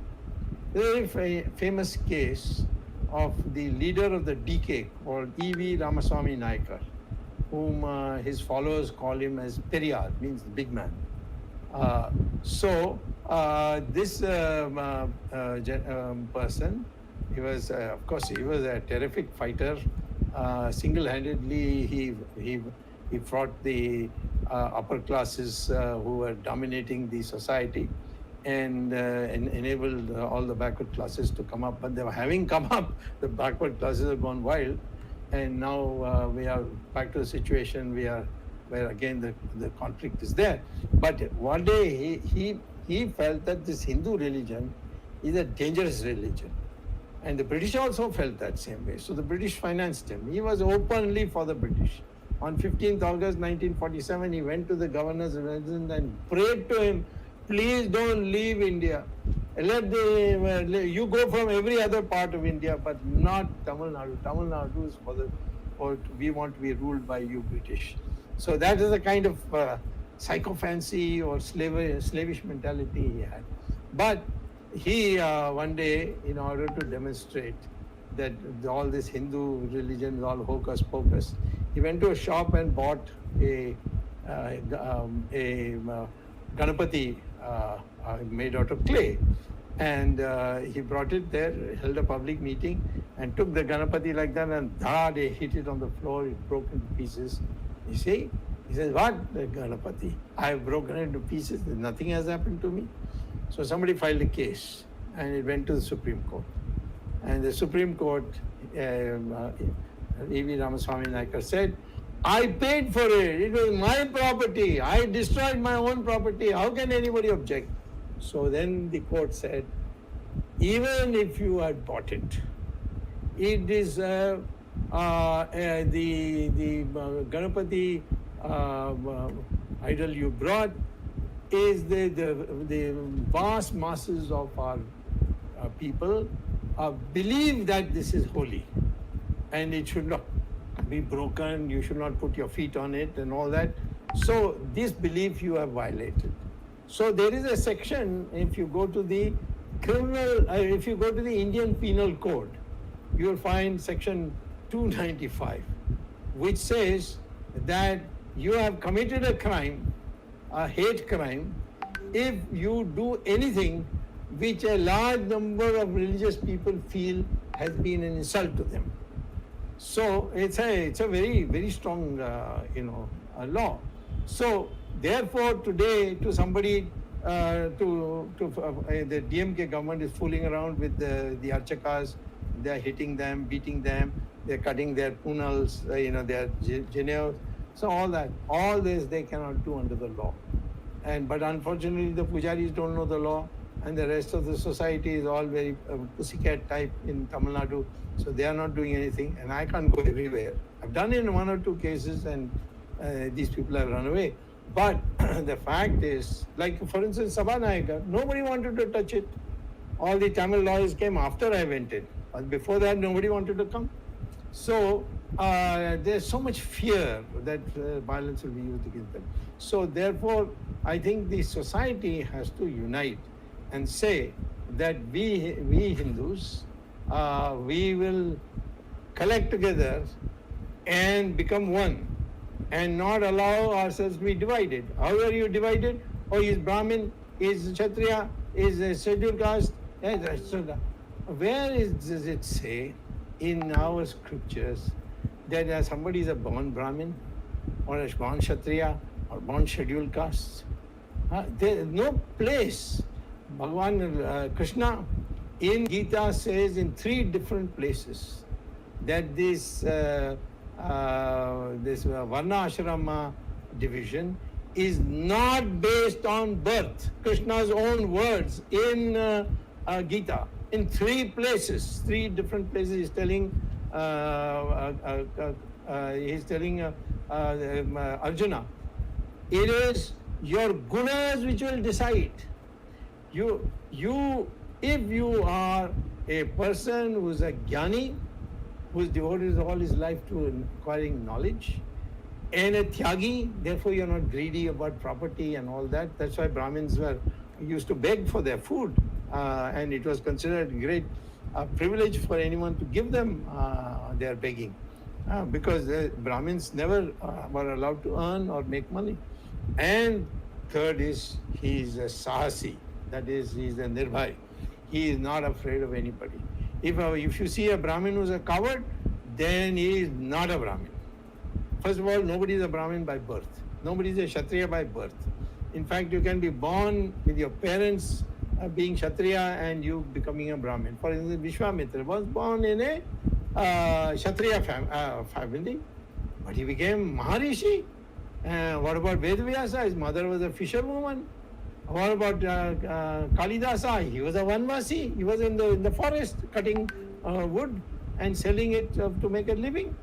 There is a famous case of the leader of the DK called E.V. Ramaswamy Naikar, whom his followers call him as Periyar, means the big man. This person, he was, of course, he was a terrific fighter. Single-handedly, he fought the upper classes who were dominating the society, and enabled all the backward classes to come up. But they were having come up, the backward classes have gone wild, and now we are back to the situation where again the conflict is there. But one day he felt that this Hindu religion is a dangerous religion. And the British also felt that same way. So the British financed him. He was openly for the British. On 15th August 1947, he went to the governor's residence and prayed to him, please don't leave India. You go from every other part of India, but not Tamil Nadu. Tamil Nadu is we want to be ruled by you British. So that is a kind of psychophancy or slavish mentality he had. But he, one day, in order to demonstrate that all this Hindu religion is all hocus pocus, he went to a shop and bought a Ganapati made out of clay. And he brought it there, held a public meeting, and took the Ganapati like that, and they hit it on the floor, it broke into pieces. You see? He says, what, the Ganapati? I have broken it into pieces, nothing has happened to me. So somebody filed a case, and it went to the Supreme Court. And the Supreme Court, E.V. Ramaswamy Naikar said, I paid for it. It was my property. I destroyed my own property. How can anybody object? So then the court said, even if you had bought it, it is the Ganapati idol you brought is the vast masses of our people believe that this is holy and it should not be broken, you should not put your feet on it and all that. So this belief you have violated. So there is a section, if you go to the if you go to the Indian Penal Code, you will find section 295, which says that you have committed a crime, a hate crime, if you do anything which a large number of religious people feel has been an insult to them. So it's a very, very strong, law. So therefore, today, to somebody, the DMK government is fooling around with the Archakas. They are hitting them, beating them. They are cutting their punals, their geneos. So all this they cannot do under the law. But unfortunately, the pujaris don't know the law, and the rest of the society is all very pussycat type in Tamil Nadu. So they are not doing anything, and I can't go everywhere. I've done it in one or two cases, and these people have run away. But the fact is, like for instance, Sabha nobody wanted to touch it. All the Tamil lawyers came after I went in. But before that, nobody wanted to come. So there's so much fear that violence will be used against them. So therefore, I think the society has to unite and say that we Hindus, we will collect together and become one and not allow ourselves to be divided. How are you divided? Oh, is Brahmin, is Kshatriya, is a scheduled caste? Where does it say in our scriptures that somebody is a born Brahmin or a born Kshatriya or born scheduled caste? There is no place. Bhagavan Krishna in Gita says in 3 different places that this Varna Ashrama division is not based on birth. Krishna's own words in Gita, in three different places, he's telling Arjuna, it is your gunas which will decide. If you are a person who's a jnani, who's devoted all his life to acquiring knowledge, and a tyagi, therefore you're not greedy about property and all that. That's why Brahmins used to beg for their food, and it was considered great privilege for anyone to give them their begging, because the Brahmins never were allowed to earn or make money. And third is, he is a sahasi, that is, he is a nirbhay. He is not afraid of anybody. If you see a Brahmin who's a coward, then he is not a Brahmin. First of all, nobody is a Brahmin by birth. Nobody is a Kshatriya by birth. In fact, you can be born with your parents being Kshatriya and you becoming a Brahmin. For instance, Vishwamitra was born in a Kshatriya family, but he became Maharishi. What about Vedvyasa? His mother was a fisherwoman. What about Kalidasa? He was a Vanvasi. He was in the forest cutting wood and selling it to make a living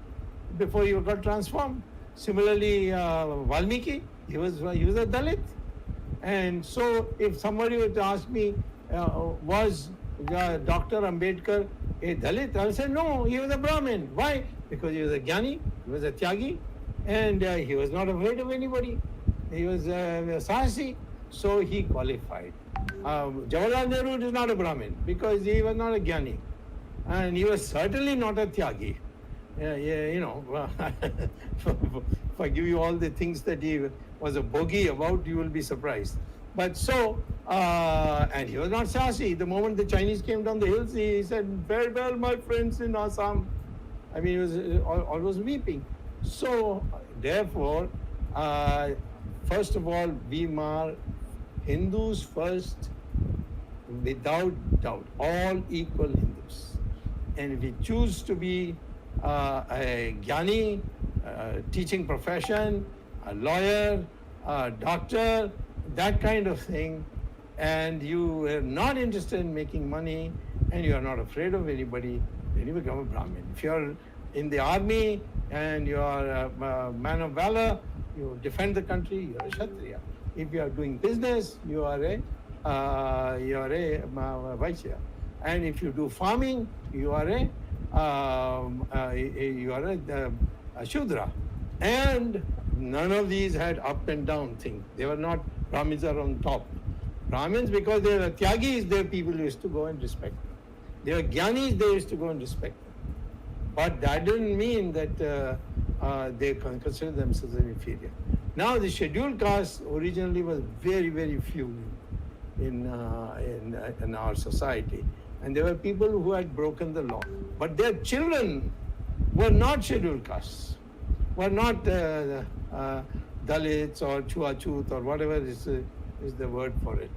before he got transformed. Similarly, Valmiki, he was a Dalit. And so if somebody were to ask me, was Dr. Ambedkar a Dalit? I'll say no, he was a Brahmin. Why? Because he was a Jnani, he was a Tyagi, and he was not afraid of anybody. He was a Sahasi, so he qualified. Jawaharlal Nehru is not a Brahmin because he was not a Jnani, and he was certainly not a Tyagi. If I give you all the things that he was a bogey about, you will be surprised. But so, and he was not Sahasi. The moment the Chinese came down the hills, he said, farewell, my friends in Assam. I mean, he was always weeping. So, therefore, first of all, we are Hindus first, without doubt, all equal Hindus. And if we choose to be a jnani, teaching profession, a lawyer, a doctor, that kind of thing, and you are not interested in making money and you are not afraid of anybody, then you become a Brahmin. If you are in the army and you are a man of valor, you defend the country, you are a Kshatriya. If you are doing business, you are a Vaishya. And if you do farming, you are a Shudra. And none of these had up and down thing. They were not Brahmins are on top. Brahmins, because they were Tyagis, their people used to go and respect them. They were Jnanis, they used to go and respect them. But that didn't mean that they consider themselves inferior. Now, the scheduled caste originally was very, very few in our society. And there were people who had broken the law. But their children were not scheduled castes, were not Dalits or Chuachut or whatever is the word for it.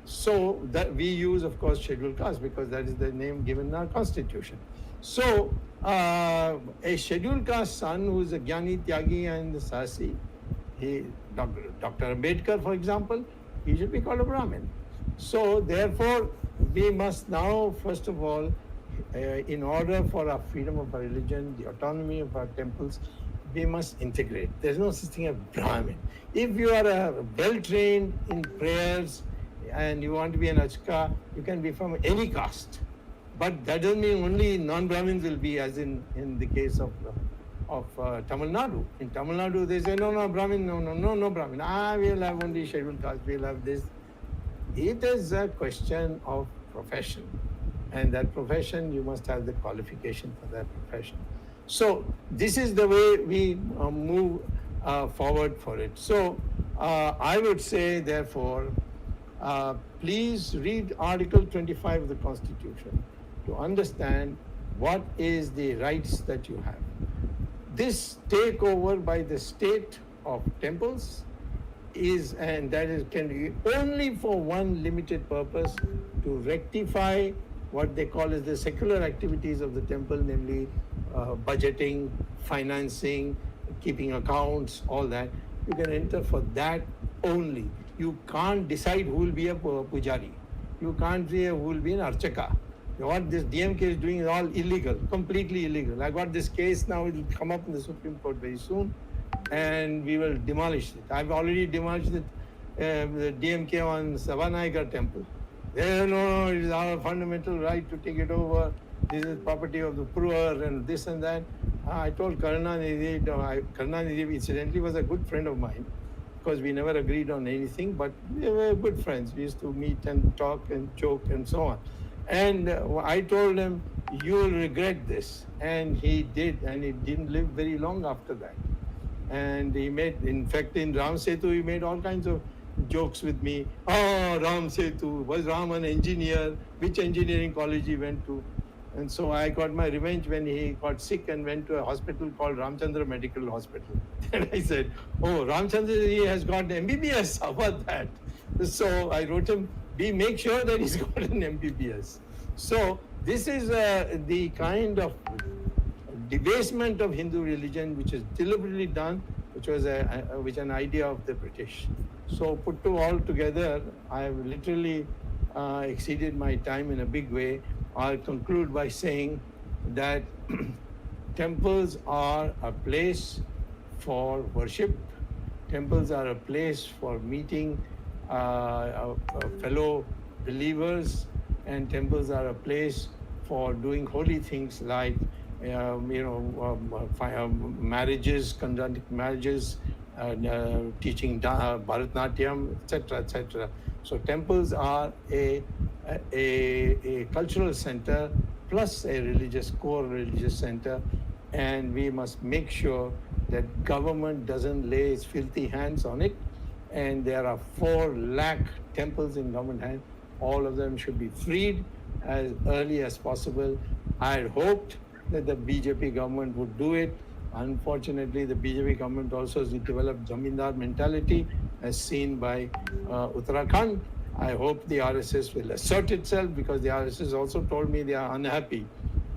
So that we use, of course, scheduled caste because that is the name given in our constitution. So a scheduled caste son who is a Jnani, Tyagi and Sahasi, Dr. Ambedkar, for example, he should be called a Brahmin. So therefore, we must now, first of all, in order for our freedom of our religion, the autonomy of our temples, we must integrate. There's no such thing as Brahmin. If you are well-trained in prayers and you want to be an Achka, you can be from any caste. But that doesn't mean only non-Brahmins will be, as in the case of Tamil Nadu. In Tamil Nadu, they say, no, Brahmin, no, Brahmin. We'll have only scheduled caste, we'll have this. It is a question of profession. And that profession, you must have the qualification for that profession. So this is the way we move forward for it. So I would say, therefore, please read Article 25 of the Constitution to understand what is the rights that you have. This takeover by the state of temples can be only for one limited purpose, to rectify what they call as the secular activities of the temple, namely budgeting, financing, keeping accounts, all that. You can enter for that only. You can't decide who will be a pujari. You can't say who will be an archaka. What this DMK is doing is all illegal, completely illegal. I got this case now, it will come up in the Supreme Court very soon, and we will demolish it. I've already demolished it, the DMK on Savanayakar temple. No, it is our fundamental right to take it over. This is property of the poor and this and that. I told Karunanidhi, Karunanidhi incidentally was a good friend of mine, because we never agreed on anything, but we were good friends. We used to meet and talk and joke and so on. And I told him, you will regret this. And he did, and he didn't live very long after that. And he made, in fact, in Ram Setu, he made all kinds of jokes with me. Oh, Ram Setu, was Ram an engineer? Which engineering college he went to? And so I got my revenge when he got sick and went to a hospital called Ramchandra Medical Hospital. And I said, oh, Ramchandra ji has got MBBS, how about that? So I wrote him, make sure that he's got an MBBS. So this is the kind of debasement of Hindu religion which is deliberately done, which was an idea of the British. So put all together, I have literally exceeded my time in a big way. I'll conclude by saying that temples are a place for worship. Temples are a place for meeting fellow believers, and temples are a place for doing holy things like marriages, conducting marriages, teaching Bharatnatyam, etc., etc. So temples are a cultural center plus a core religious center, and we must make sure that government doesn't lay its filthy hands on it. And there are 4 lakh temples in government hands. All of them should be freed as early as possible. I had hoped that the BJP government would do it. Unfortunately, the BJP government also has developed Zamindar mentality as seen by Uttarakhand. I hope the RSS will assert itself, because the RSS also told me they are unhappy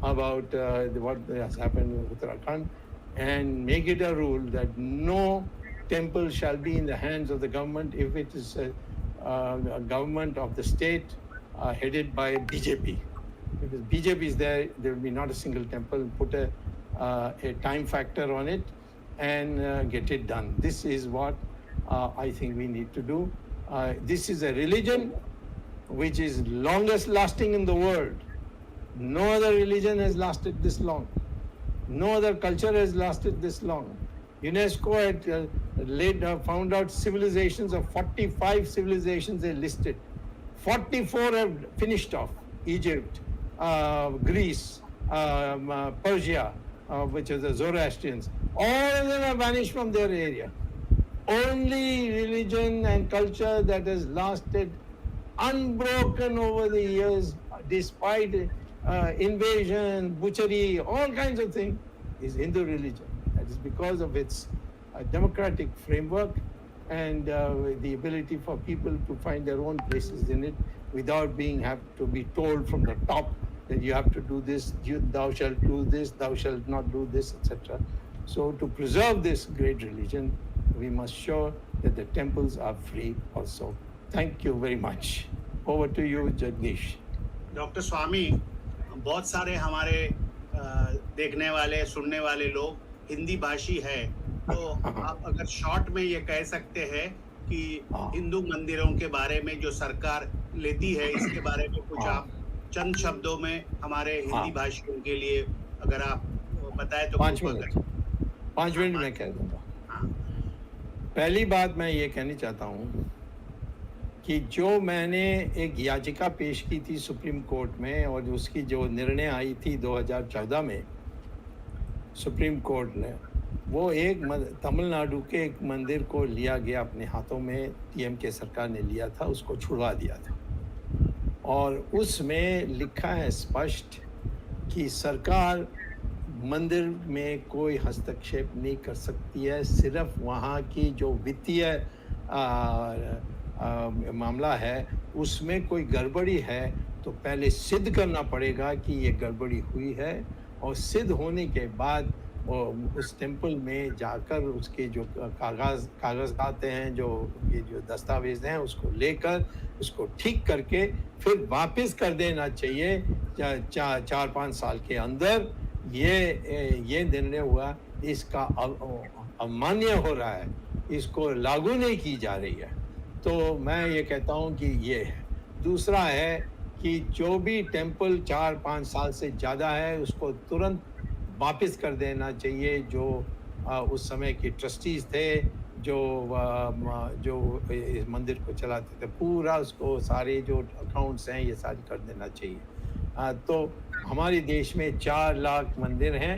about what has happened in Uttarakhand, and make it a rule that no temple shall be in the hands of the government if it is a government of the state headed by BJP. Because BJP is there, there will be not a single temple. Put a time factor on it and get it done. This is what I think we need to do. This is a religion which is longest lasting in the world. No other religion has lasted this long. No other culture has lasted this long. UNESCO had found out civilizations of 45 civilizations they listed. 44 have finished off. Egypt, Greece, Persia, which is the Zoroastrians. All of them have vanished from their area. Only religion and culture that has lasted unbroken over the years, despite invasion, butchery, all kinds of things, is Hindu religion. That is because of its democratic framework and the ability for people to find their own places in it without have to be told from the top that you have to do this, thou shalt do this, thou shalt not do this, etc. So to preserve this great religion, we must show that the temples are free also. Thank you very much. Over to you, Jagdish. Doctor Swami, बहुत सारे हमारे देखने वाले सुनने वाले लोग हिंदी भाषी है, तो आप अगर शॉर्ट में ये कह सकते हैं कि हिंदू मंदिरों के बारे में जो सरकार लेती है, इसके बारे में कुछ आप चंद शब्दों में हमारे हिंदी भाषियों के लिए अगर आप बताएं तो 5 मिनट में कह दूंगा। पहली बात मैं ये कहनी चाहता हूँ कि जो मैंने एक याचिका पेश की थी सुप्रीम कोर्ट में, और उसकी जो निर्णय आई थी 2014 में सुप्रीम कोर्ट ने, वो एक तमिलनाडु के एक मंदिर को लिया गया अपने हाथों में, टीएमके सरकार ने लिया था, उसको छुड़वा दिया था। और उसमें लिखा है स्पष्ट कि सरकार मंदिर में कोई हस्तक्षेप नहीं कर सकती है, सिर्फ वहाँ की जो वित्तीय मामला है उसमें कोई गड़बड़ी है तो पहले सिद्ध करना पड़ेगा कि ये गड़बड़ी हुई है, और सिद्ध होने के बाद उस टेम्पल में जाकर उसके जो कागज़ आते हैं, जो ये जो दस्तावेज़ हैं, उसको लेकर उसको ठीक करके फिर वापस कर देना चाहिए 4-5 साल के अंदर। ये निर्णय हुआ, इसका अमान्य हो रहा है, इसको लागू नहीं की जा रही है। तो मैं ये कहता हूँ कि ये है। दूसरा है कि जो भी टेम्पल 4-5 साल से ज़्यादा है, उसको तुरंत वापस कर देना चाहिए। जो उस समय के ट्रस्टीज़ थे, जो इस मंदिर को चलाते थे, पूरा उसको सारे जो अकाउंट्स हैं, ये सारी कर देना चाहिए। तो हमारे देश में 4 लाख मंदिर हैं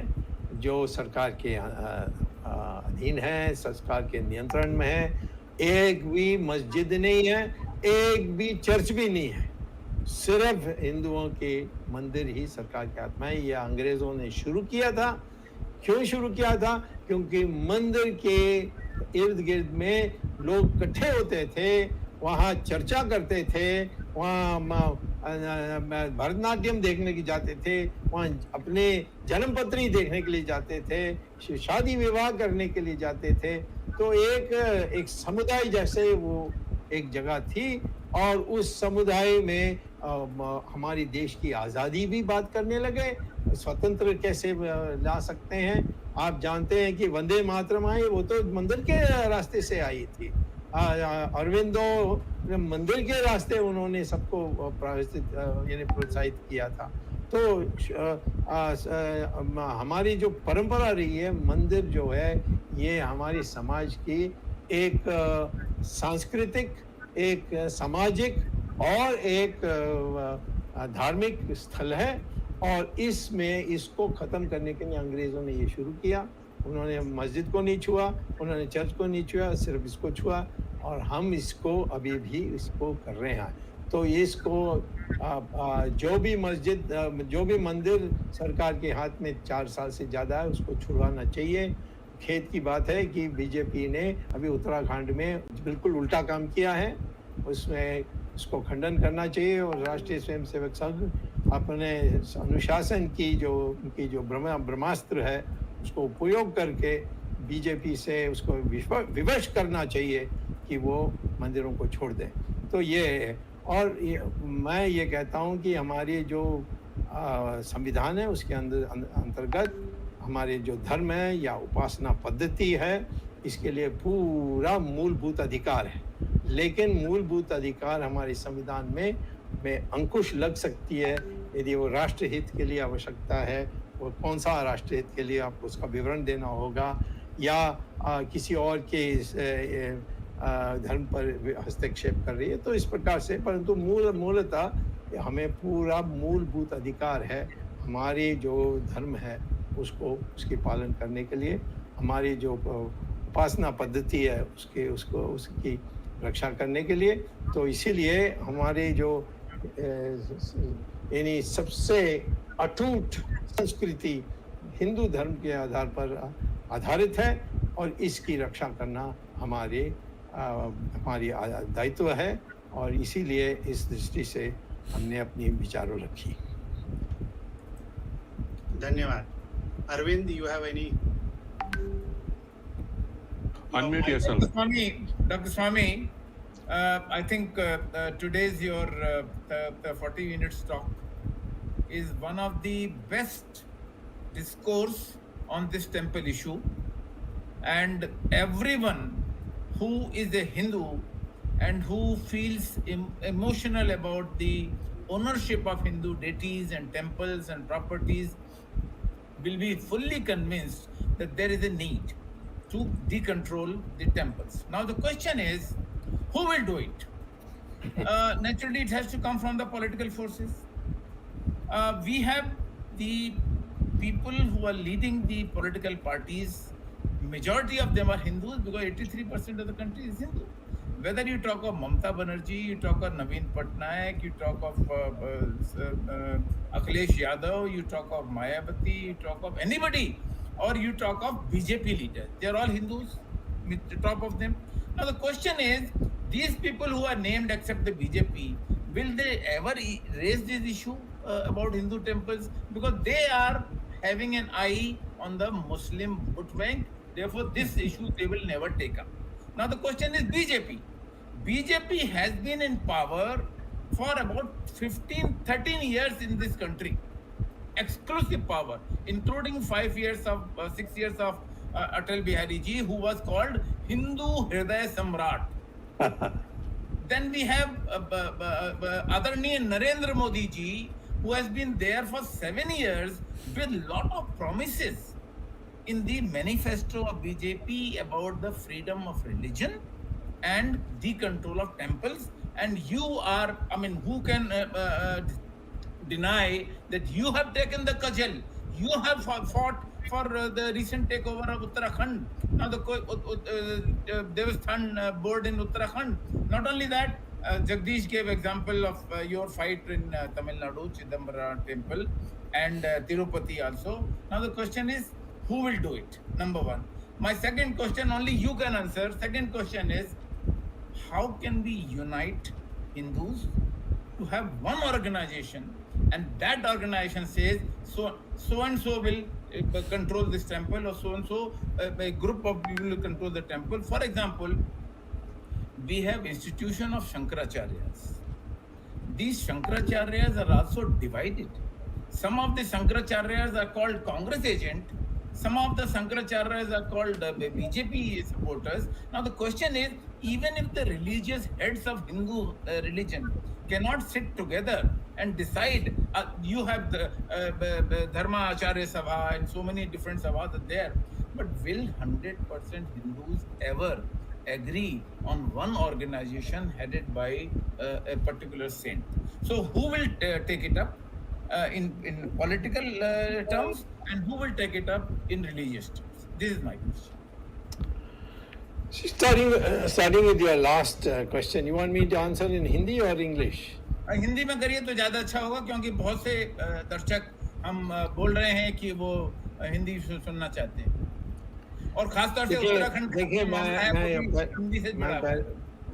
जो सरकार के अधीन हैं, सरकार के नियंत्रण में हैं। एक भी मस्जिद नहीं है, एक भी चर्च भी नहीं है। सिर्फ हिंदुओं के मंदिर ही सरकार के हाथ में है। ये अंग्रेज़ों ने शुरू किया था। क्यों शुरू किया था? क्योंकि मंदिर के इर्द-गिर्द में लोग इकट्ठे होते थे, वहाँ चर्चा करते थे, वहाँ भरतनाट्यम देखने के जाते थे, वहाँ अपने जन्मपत्री देखने के लिए जाते थे, शादी विवाह करने के लिए जाते थे। तो एक समुदाय जैसे वो एक जगह थी, और उस समुदाय में हमारी देश की आज़ादी भी बात करने लगे। स्वतंत्र कैसे ला सकते हैं? आप जानते हैं कि वंदे मातरम आई, वो तो मंदिर के रास्ते से आई थी। अरविंदो मंदिर के रास्ते उन्होंने सबको प्रोत्साहित किया था। तो हमारी जो परंपरा रही है, मंदिर जो है, ये हमारी समाज की एक सांस्कृतिक, एक सामाजिक और एक धार्मिक स्थल है। और इसमें इसको ख़त्म करने के लिए अंग्रेज़ों ने ये शुरू किया। उन्होंने मस्जिद को नहीं छुआ, उन्होंने चर्च को नहीं छुआ, सिर्फ इसको छुआ, और हम इसको अभी भी इसको कर रहे हैं। तो इसको जो भी मस्जिद, जो भी मंदिर सरकार के हाथ में 4 साल से ज़्यादा है, उसको छुड़वाना चाहिए। खेत की बात है कि बीजेपी ने अभी उत्तराखंड में बिल्कुल उल्टा काम किया है। उसमें उसको खंडन करना चाहिए, और राष्ट्रीय स्वयंसेवक संघ अपने अनुशासन की जो ब्रह्मास्त्र है, उसको उपयोग करके बीजेपी से उसको विवश करना चाहिए कि वो मंदिरों को छोड़ दें। तो ये है। और मैं ये कहता हूँ कि हमारी जो संविधान है, उसके अंतर्गत हमारे जो धर्म है या उपासना पद्धति है, इसके लिए पूरा मूलभूत अधिकार है। लेकिन मूलभूत अधिकार हमारे संविधान में अंकुश लग सकती है यदि वो राष्ट्रहित के लिए आवश्यकता है, वो कौन सा राष्ट्रहित के लिए आपको उसका विवरण देना होगा, या किसी और के धर्म पर हस्तक्षेप कर रही है, तो इस प्रकार से। परंतु मूलतः हमें पूरा मूलभूत अधिकार है हमारे जो धर्म है उसकी पालन करने के लिए, हमारी जो उपासना पद्धति है उसकी रक्षा करने के लिए। तो इसीलिए हमारे जो यानी सबसे अटूट संस्कृति हिंदू धर्म के आधार पर आधारित है, और इसकी रक्षा करना हमारी दायित्व है। और इसीलिए इस दृष्टि से हमने अपनी विचारों रखी। धन्यवाद। Arvind, you have any? Unmute yourself. Dr. Sawmy, I think today's your the 40 minutes talk is one of the best discourse on this temple issue, and everyone who is a Hindu and who feels emotional about the ownership of Hindu deities and temples and properties will be fully convinced that there is a need to decontrol the temples. Now the question is, who will do it? Naturally, it has to come from the political forces. We have the people who are leading the political parties. Majority of them are Hindus, because 83% of the country is Hindu. Whether you talk of Mamata Banerjee, you talk of Naveen Patnaik, you talk of Akhilesh Yadav, you talk of Mayawati, you talk of anybody, or you talk of BJP leaders, they are all Hindus, the top of them. Now the question is, these people who are named except the BJP, will they ever raise this issue about Hindu temples? Because they are having an eye on the Muslim vote bank. Therefore, this issue they will never take up. Now the question is BJP. BJP has been in power for about 13 years in this country. Exclusive power, including 6 years of Atal Bihari Ji, who was called Hindu Hriday Samrat. Then we have Adarniya Narendra Modi Ji, who has been there for 7 years with lot of promises in the manifesto of BJP about the freedom of religion and the control of temples. And you are, I mean, who can deny that you have taken the cudgel? You have fought for the recent takeover of Uttarakhand. Now the Devasthan board in Uttarakhand. Not only that, Jagdish gave example of your fight in Tamil Nadu, Chidambara temple, and Tirupati also. Now the question is, who will do it? Number one. My second question, only you can answer. Second question is, how can we unite Hindus to have one organization, and that organization says so and so will control this temple, or so and so a group of people will control the temple. For example, we have institution of Shankaracharyas. These Shankaracharyas are also divided. Some of the Shankaracharyas are called Congress agent. Some of the Shankaracharyas are called BJP supporters. Now the question is, even if the religious heads of Hindu religion cannot sit together and decide, you have the Dharma Acharya Sabha and so many different sabhas are there, but will 100% Hindus ever agree on one organization headed by a particular saint? So who will take it up in political terms, and who will take it up in religious terms? This is my question. Starting with your last question, you want me to answer in Hindi or English? Hindi में करिए तो ज़्यादा अच्छा होगा, क्योंकि बहुत से दर्शक हम बोल रहे हैं कि वो हिंदी सुनना चाहते हैं, और खासतौर से उत्तराखंड। देखिए,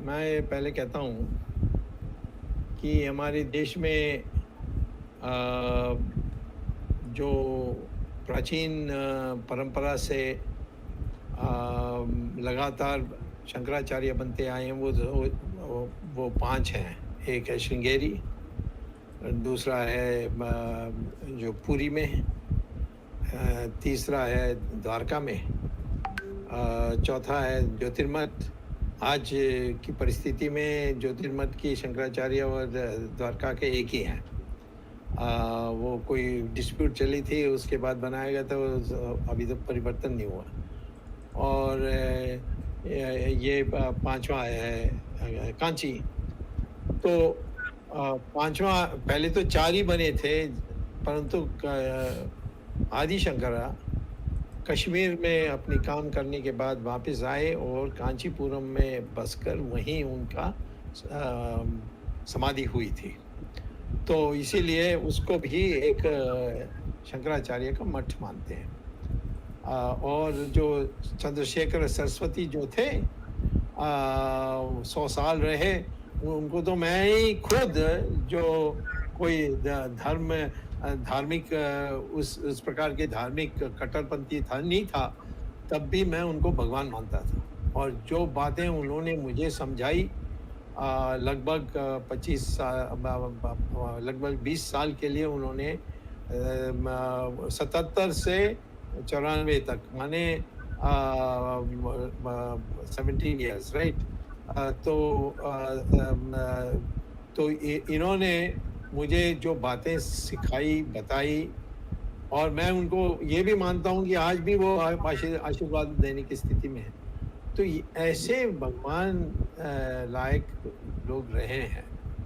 मैं पहले कहता हूँ कि हमारे देश में जो प्राचीन परंपरा से लगातार शंकराचार्य बनते आए हैं, वो 5 हैं। एक है श्रृंगेरी, दूसरा है जो पुरी में, तीसरा है द्वारका में, चौथा है ज्योतिर्मठ। आज की परिस्थिति में ज्योतिर्मठ की शंकराचार्य और द्वारका के एक ही हैं। वो कोई डिस्प्यूट चली थी, उसके बाद बनाया गया था, अभी तक परिवर्तन नहीं हुआ। और ये 5वां है कांची। तो 5वां, पहले तो 4 ही बने थे, परंतु आदि शंकरा कश्मीर में अपनी काम करने के बाद वापस आए और कांचीपुरम में बसकर वहीं उनका समाधि हुई थी। तो इसीलिए उसको भी एक शंकराचार्य का मठ मानते हैं। और जो चंद्रशेखर सरस्वती जो थे 100 साल रहे, उनको तो मैं ही खुद, जो कोई धार्मिक उस प्रकार के धार्मिक कट्टरपंथी नहीं था, तब भी मैं उनको भगवान मानता था। और जो बातें उन्होंने मुझे समझाई, लगभग 20 साल के लिए उन्होंने 77 से 94 तक, माने 17 years, राइट। तो इन्होंने मुझे जो बातें सिखाई, बताई, और मैं उनको ये भी मानता हूँ कि आज भी वो आशीर्वाद देने की स्थिति में है। तो ऐसे भगवान लायक लोग रहे हैं।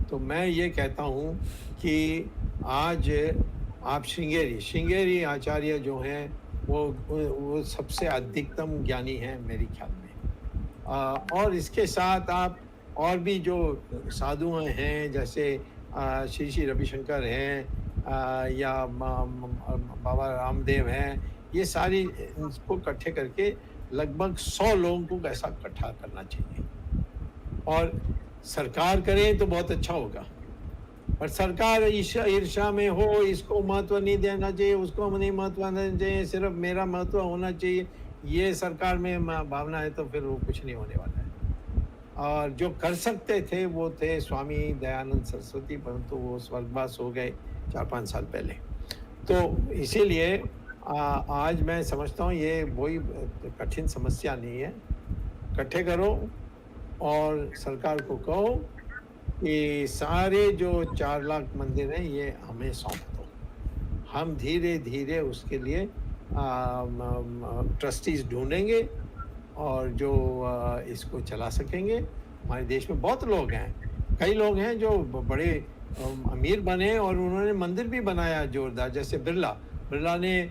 तो मैं ये कहता हूँ कि आज आप श्रृंगेरी आचार्य जो हैं, वो सबसे अधिकतम ज्ञानी हैं मेरे ख्याल में। और इसके साथ आप और भी जो साधु हैं, जैसे श्री रविशंकर हैं, या बाबा रामदेव हैं, ये सारी इनको इकट्ठे करके लगभग 100 लोगों को ऐसा इकट्ठा करना चाहिए। और सरकार करे तो बहुत अच्छा होगा, पर सरकार ईर्षा में हो, इसको महत्व नहीं देना चाहिए, उसको नहीं महत्व देना चाहिए, सिर्फ मेरा महत्व होना चाहिए, ये सरकार में भावना है तो फिर वो कुछ नहीं होने वाला है। और जो कर सकते थे वो थे स्वामी दयानंद सरस्वती, परंतु वो स्वर्गवास हो गए 4-5 साल पहले। तो इसीलिए आज मैं समझता हूँ ये कोई कठिन समस्या नहीं है। इकट्ठे करो और सरकार को कहो कि सारे जो 4 लाख मंदिर हैं ये हमें सौंप दो। हम धीरे धीरे उसके लिए ट्रस्टीज ढूंढेंगे और जो इसको चला सकेंगे। हमारे देश में बहुत लोग हैं, कई लोग हैं जो बड़े अमीर बने और उन्होंने मंदिर भी बनाया जोरदार, जैसे बिरला ने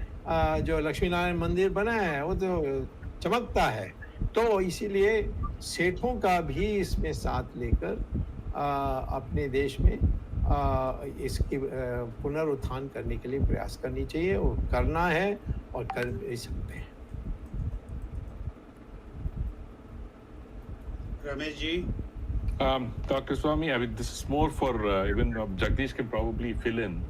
जो लक्ष्मी नारायण मंदिर बनाया है वो तो चमकता है। तो इसीलिए सेठों का भी इसमें साथ लेकर अपने देश में इसकी पुनरुत्थान करने के लिए प्रयास करनी चाहिए, और करना है और कर भी सकते हैं। Ramesh ji. Dr. Swamy, I mean, this is more for even Jagdish can probably fill in.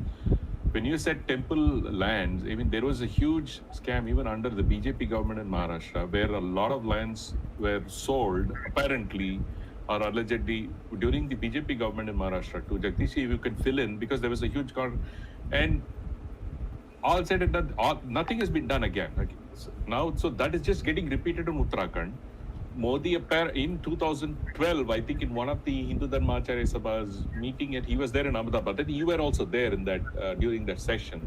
When you said temple lands, I mean, there was a huge scam even under the BJP government in Maharashtra, where a lot of lands were sold, apparently, or allegedly, during the BJP government in Maharashtra. To Jagdish, if you can fill in, because there was a huge and all said and done, nothing has been done again. So that is just getting repeated in Uttarakhand. Modi in 2012, I think in one of the Hindu Dharmacharya Sabha's meeting, and he was there in Ahmedabad, and you were also there in that during that session.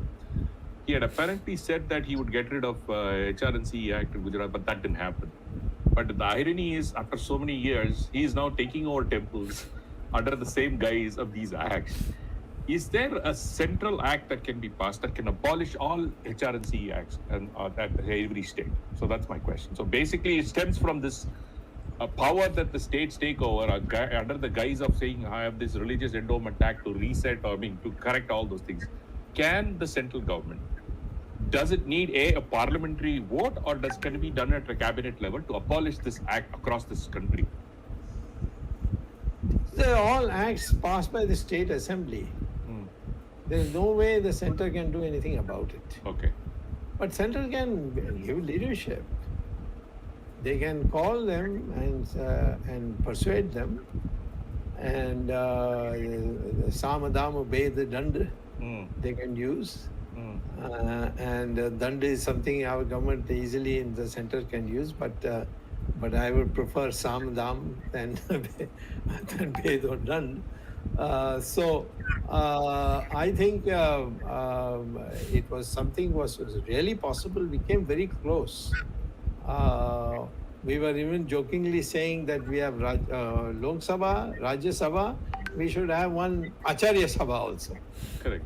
He had apparently said that he would get rid of HRNC Act in Gujarat, but that didn't happen. But the irony is, after so many years, he is now taking over temples under the same guise of these acts. Is there a central act that can be passed that can abolish all HRNC acts and at every state? So that's my question. So basically, it stems from this power that the states take over under the guise of saying, I have this religious endowment act to reset, or I mean, to correct all those things. Can the central government, does it need a parliamentary vote, or can it be done at a cabinet level to abolish this act across this country? They're all acts passed by the state assembly. There's no way the center can do anything about it. Okay. But center can give leadership. They can call them and persuade them. And Samadam obey the Dand they can use. And Dand is something our government easily in the center can use, but I would prefer Samadam than Ved or Dand. So I think it was something was really possible. We came very close. We were even jokingly saying that we have Lok Sabha, Rajya Sabha. We should have one Acharya Sabha also. Correct.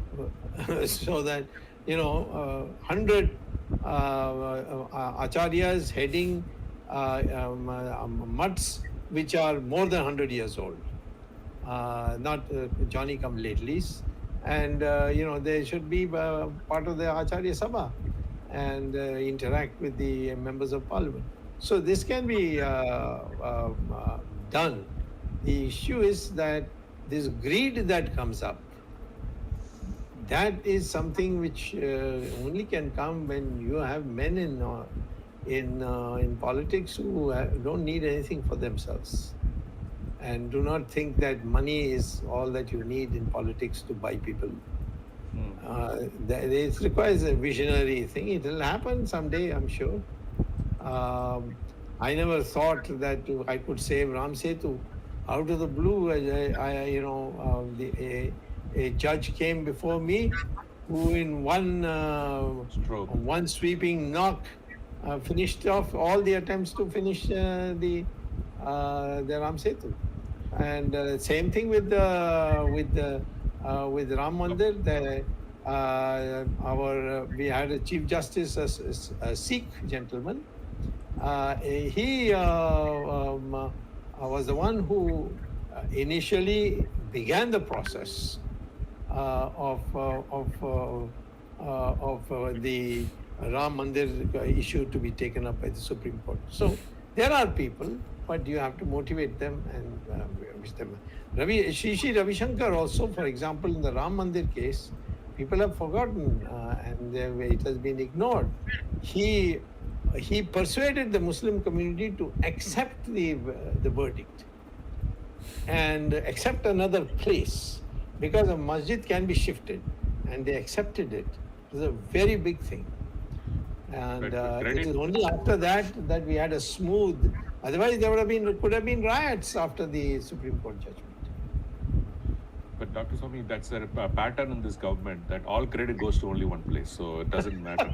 So that 100 acharyas heading mutts which are more than 100 years old. Not Johnny-come-latelys, and they should be part of the Acharya Sabha and interact with the members of parliament. So this can be done. The issue is that this greed that comes up, that is something which only can come when you have men in politics who don't need anything for themselves. And do not think that money is all that you need in politics to buy people. It requires a visionary thing. It will happen someday, I'm sure. I never thought that I could save Ram Setu. Out of the blue, a judge came before me who in one sweeping knock finished off all the attempts to finish the Ram Setu. And same thing with Ram Mandir. We had a Chief Justice, a Sikh gentleman. He was the one who initially began the process of the Ram Mandir issue to be taken up by the Supreme Court. So there are people but you have to motivate them and wish them. Shri Ravi Shankar also, for example, in the Ram Mandir case, people have forgotten and it has been ignored. He persuaded the Muslim community to accept the verdict and accept another place, because a masjid can be shifted, and they accepted it. It was a very big thing. And it is only after that we had a smooth. Otherwise, there could have been riots after the Supreme Court judgment. But Dr. Sawmy, that's a pattern in this government that all credit goes to only one place, so it doesn't matter.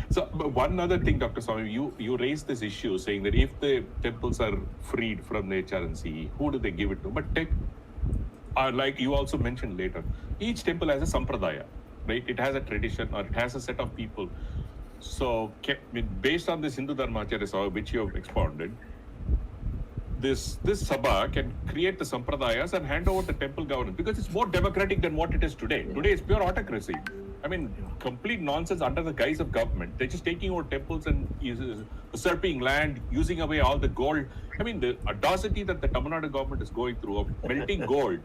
So, but one other thing, Dr. Sawmy, you raised this issue saying that if the temples are freed from the HRNC, who do they give it to? But like you also mentioned later, each temple has a sampradaya, right? It has a tradition or it has a set of people. So, based on this Hindu Dharmacharya, which you have expounded, this Sabha can create the sampradayas and hand over the temple governance, because it's more democratic than what it is today. Today it's pure autocracy. I mean, complete nonsense under the guise of government. They're just taking over temples and usurping land, using away all the gold. I mean, the audacity that the Tamil Nadu government is going through of melting gold,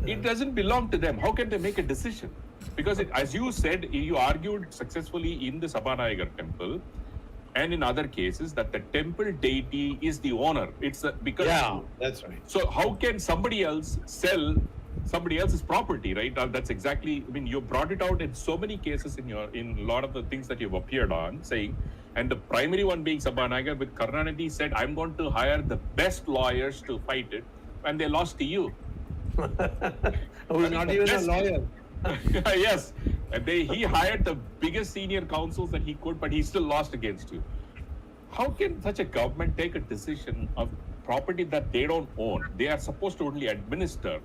it doesn't belong to them. How can they make a decision? Because as you said, you argued successfully in the Sabhanayagar temple and in other cases that the temple deity is the owner. It's because that's right. So how can somebody else sell somebody else's property, right? That's exactly. I mean, you brought it out in so many cases in a lot of the things that you've appeared on, saying, and the primary one being Sabhanagar, with Karnanidhi said, "I'm going to hire the best lawyers to fight it," and they lost to you. Who's not even a lawyer. Yes, and he hired the biggest senior counsels that he could, but he still lost against you. How can such a government take a decision of property that they don't own? They are supposed to only administer.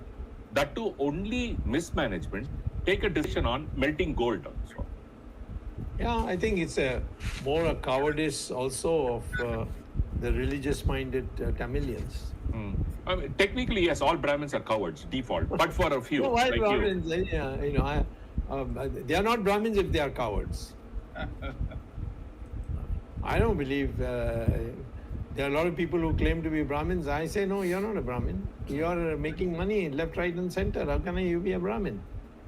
That too, only mismanagement, take a decision on melting gold also. Yeah, I think it's more a cowardice also of the religious-minded Tamilians. I mean, technically, yes, all Brahmins are cowards, default, but for a few. No, why like Brahmins? You. They are not Brahmins if they are cowards. I don't believe there are a lot of people who claim to be Brahmins. I say, no, you're not a Brahmin. You're making money left, right, and center. How can you be a Brahmin?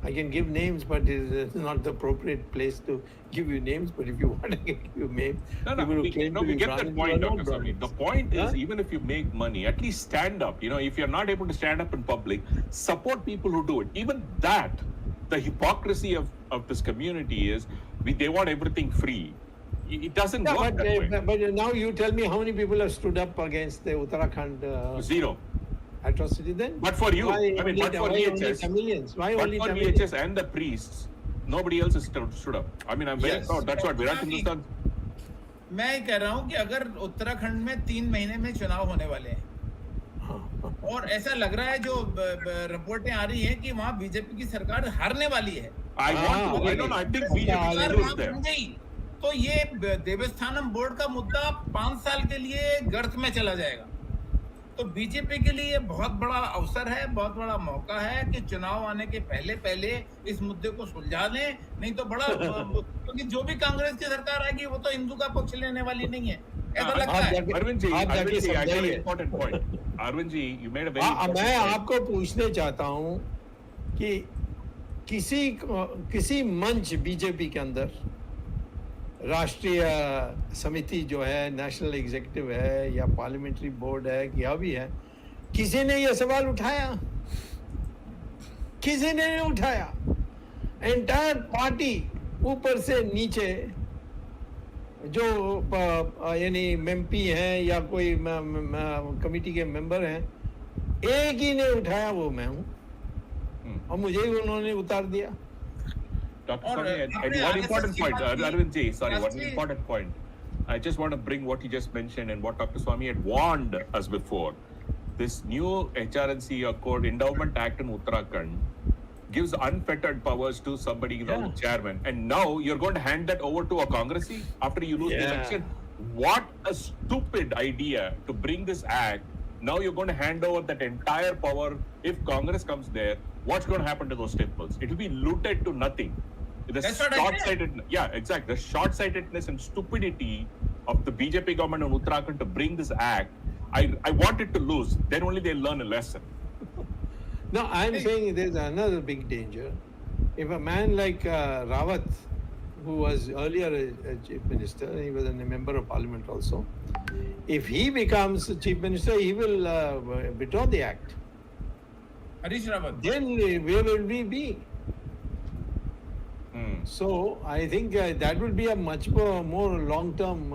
I can give names, but it's not the appropriate place to give you names. But if you want to give you names, we get that point, Dr. Sawmy. The point is, even if you make money, at least stand up. If you're not able to stand up in public, support people who do it. Even that, the hypocrisy of this community is, they want everything free. It doesn't work that way. But now you tell me how many people have stood up against the Uttarakhand Zero atrocity then? But for you, but for VHS, why only VHS and the priests, nobody else has stood up. I mean, I'm very proud. That's what VIRAT Hindustan. मैं ये कह रहा हूँ कि अगर उत्तराखंड में 3 महीने में चुनाव होने वाले हैं और ऐसा लग रहा है जो रिपोर्टें आ रही हैं कि वहाँ बीजेपी की सरकार हारने वाली है। I think BJP is there. तो ये देवस्थानम बोर्ड का मुद्दा 5 साल के लिए गर्त में चला जाएगा। तो बीजेपी के लिए बहुत बड़ा अवसर है, बहुत बड़ा मौका है कि चुनाव आने के पहले इस मुद्दे को सुलझा लें, नहीं तो बड़ा क्योंकि जो भी कांग्रेस की सरकार आएगी वो तो हिंदू का पक्ष लेने वाली नहीं है, ऐसा लगता है। Arvind ji, important point. Arvind ji, you made a very important point. मैं आपको पूछने चाहता हूँ कि किसी मंच बीजेपी के अंदर राष्ट्रीय समिति जो है, नेशनल एग्जीक्यूटिव है या पार्लियामेंट्री बोर्ड है, क्या भी है, किसी ने ये सवाल उठाया? किसी ने नहीं उठाया। एंटायर पार्टी ऊपर से नीचे जो यानी एमपी हैं या कोई कमेटी के मेंबर हैं, एक ही ने उठाया, वो मैं हूँ, और मुझे ही उन्होंने उतार दिया। Dr. Sawmy, and one important point, Arvind ji, one important point. I just want to bring what you just mentioned and what Dr. Sawmy had warned us before. This new HRNC Accord Endowment Act in Uttarakhand gives unfettered powers to somebody, the chairman. And now you're going to hand that over to a Congressee after you lose the election. What a stupid idea to bring this act. Now you're going to hand over that entire power. If Congress comes there, what's going to happen to those temples? It will be looted to nothing. The short-sightedness, exactly. The short-sightedness and stupidity of the BJP government in Uttarakhand to bring this act, I want it to lose. Then only they'll learn a lesson. No, I'm saying there's another big danger. If a man like Rawat, who was earlier a chief minister, he was a member of parliament also, if he becomes chief minister, he will withdraw the act. Harish Rawat. Then where will we be? So I think that will be a much more long-term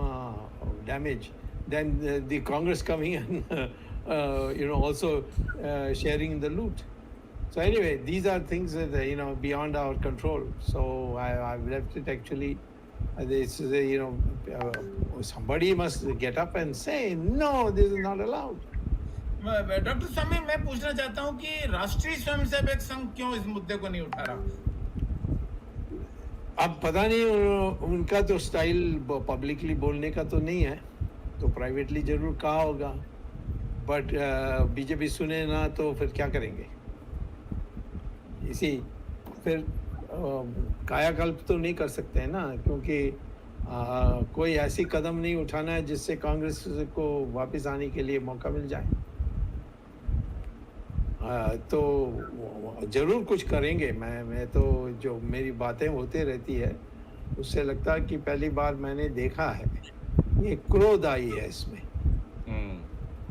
damage than the Congress coming and also sharing the loot. So anyway, these are things that beyond our control. So I've left it actually. Somebody must get up and say no, this is not allowed. Doctor Swami, मैं पूछना चाहता हूं कि राष्ट्रीय स्वयंसेवक संघ क्यों इस मुद्दे को नहीं उठा रहा? अब पता नहीं, उनका तो स्टाइल पब्लिकली बोलने का तो नहीं है, तो प्राइवेटली जरूर कहा होगा, बट बीजेपी सुने ना तो फिर क्या करेंगे? इसी फिर कायाकल्प तो नहीं कर सकते हैं ना, क्योंकि कोई ऐसी कदम नहीं उठाना है जिससे कांग्रेस को वापस आने के लिए मौका मिल जाए। तो जरूर कुछ करेंगे। मैं तो जो मेरी बातें होते रहती है उससे लगता है कि पहली बार मैंने देखा है ये क्रोध आई है इसमें।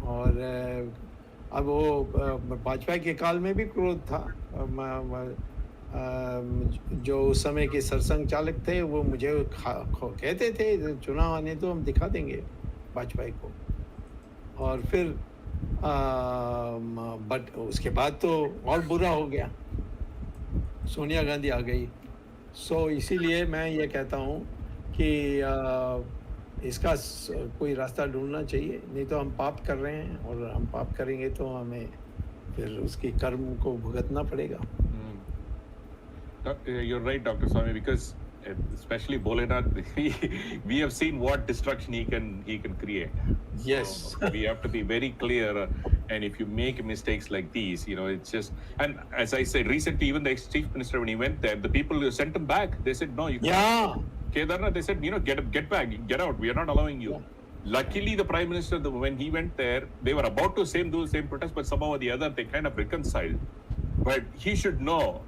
और अब वो वाजपेयी के काल में भी क्रोध था। जो उस समय के सरसंघ चालक थे वो मुझे कहते थे चुनाव आने तो हम दिखा देंगे वाजपेयी को, और फिर बट उसके बाद तो और बुरा हो गया, सोनिया गांधी आ गई। सो इसीलिए मैं ये कहता हूँ कि इसका कोई रास्ता ढूंढना चाहिए, नहीं तो हम पाप कर रहे हैं, और हम पाप करेंगे तो हमें फिर उसकी कर्म को भुगतना पड़ेगा। You're right, Dr. Sawmy, because especially Bholenath, we have seen what destruction he can create. Yes. So we have to be very clear, and if you make mistakes like these, it's just. And as I said recently, even the ex-chief minister, when he went there, the people sent him back. They said, no, you can't. Yeah. Kedarnath, they said, get back, get out. We are not allowing you. Yeah. Luckily, the prime minister, when he went there, they were about to do the same protest, but somehow or the other, they kind of reconciled. But he should know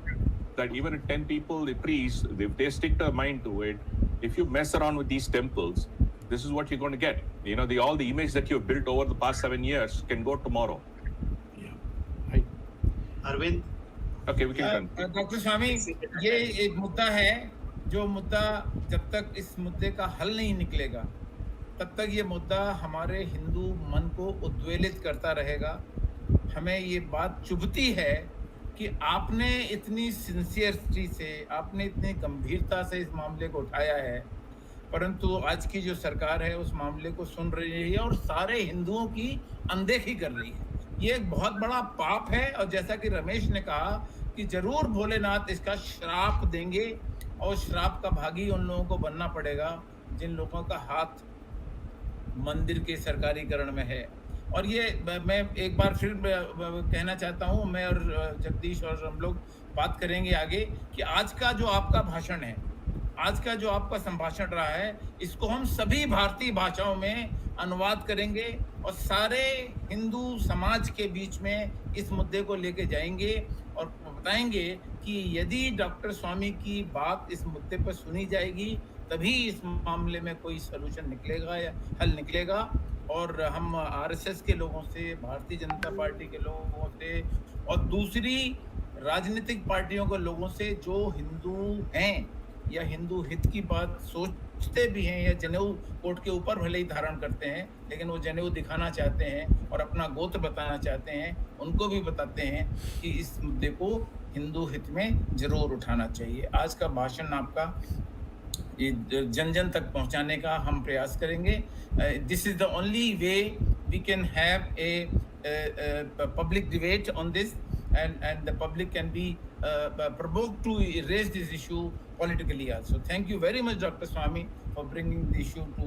that even at 10 people, the priests, if they stick their mind to it, if you mess around with these temples, this is what you're going to get. All the image that you've built over the past 7 years can go tomorrow. Yeah. Right. Arvind? Okay, we can continue. Dr. Swami, ये एक मुद्दा है, जो मुद्दा जब तक इस मुद्दे का हल नहीं निकलेगा, तब तक ये मुद्दा हमारे हिंदू मन को उद्वेलित करता रहेगा। हमें ये बात चुभती है कि आपने इतनी सिंसियरिटी से, आपने इतनी गंभीरता से इस मामले को उठाया है, परंतु आज की जो सरकार है उस मामले को सुन रही है और सारे हिंदुओं की अनदेखी कर रही है। ये एक बहुत बड़ा पाप है, और जैसा कि रमेश ने कहा कि जरूर भोलेनाथ इसका श्राप देंगे, और श्राप का भागी उन लोगों को बनना पड़ेगा जिन लोगों का हाथ मंदिर के सरकारीकरण में है। और ये मैं एक बार फिर कहना चाहता हूँ, मैं और जगदीश और हम लोग बात करेंगे आगे, कि आज का जो आपका भाषण है, आज का जो आपका संभाषण रहा है, इसको हम सभी भारतीय भाषाओं में अनुवाद करेंगे और सारे हिंदू समाज के बीच में इस मुद्दे को लेके जाएंगे और बताएंगे कि यदि डॉक्टर स्वामी की बात इस मुद्दे पर सुनी जाएगी तभी इस मामले में कोई सलूशन निकलेगा या हल निकलेगा। और हम आरएसएस के लोगों से, भारतीय जनता पार्टी के लोगों से और दूसरी राजनीतिक पार्टियों के लोगों से जो हिंदू हैं या हिंदू हित की बात सोचते भी हैं या जनेऊ कोट के ऊपर भले ही धारण करते हैं, लेकिन वो जनेऊ दिखाना चाहते हैं और अपना गोत्र बताना चाहते हैं, उनको भी बताते हैं कि इस मुद्दे को हिंदू हित में जरूर उठाना चाहिए। आज का भाषण आपका जन जन तक पहुंचाने का हम प्रयास करेंगे। This is the only way we can have a public debate on this, and the public can be provoked to raise this issue politically also. Thank you very much, Dr. Swamy, for bringing the issue to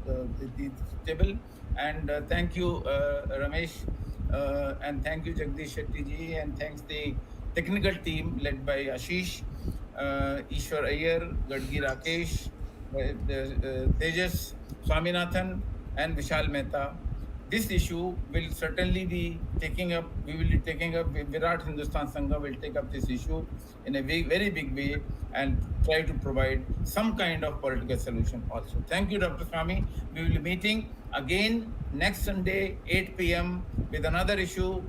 the table, and thank you, Ramesh, and thank you, Jagdish Shetty ji, and thanks the technical team led by Ashish, Ishwar Iyer, Gadgi Rakesh, Tejas Swaminathan and Vishal Mehta. This issue will certainly be taking up, we will be taking up, Virat Hindustan Sangha will take up this issue in a very big way and try to provide some kind of political solution also. Thank you, Dr. Swamy. We will be meeting again next Sunday, 8 p.m. with another issue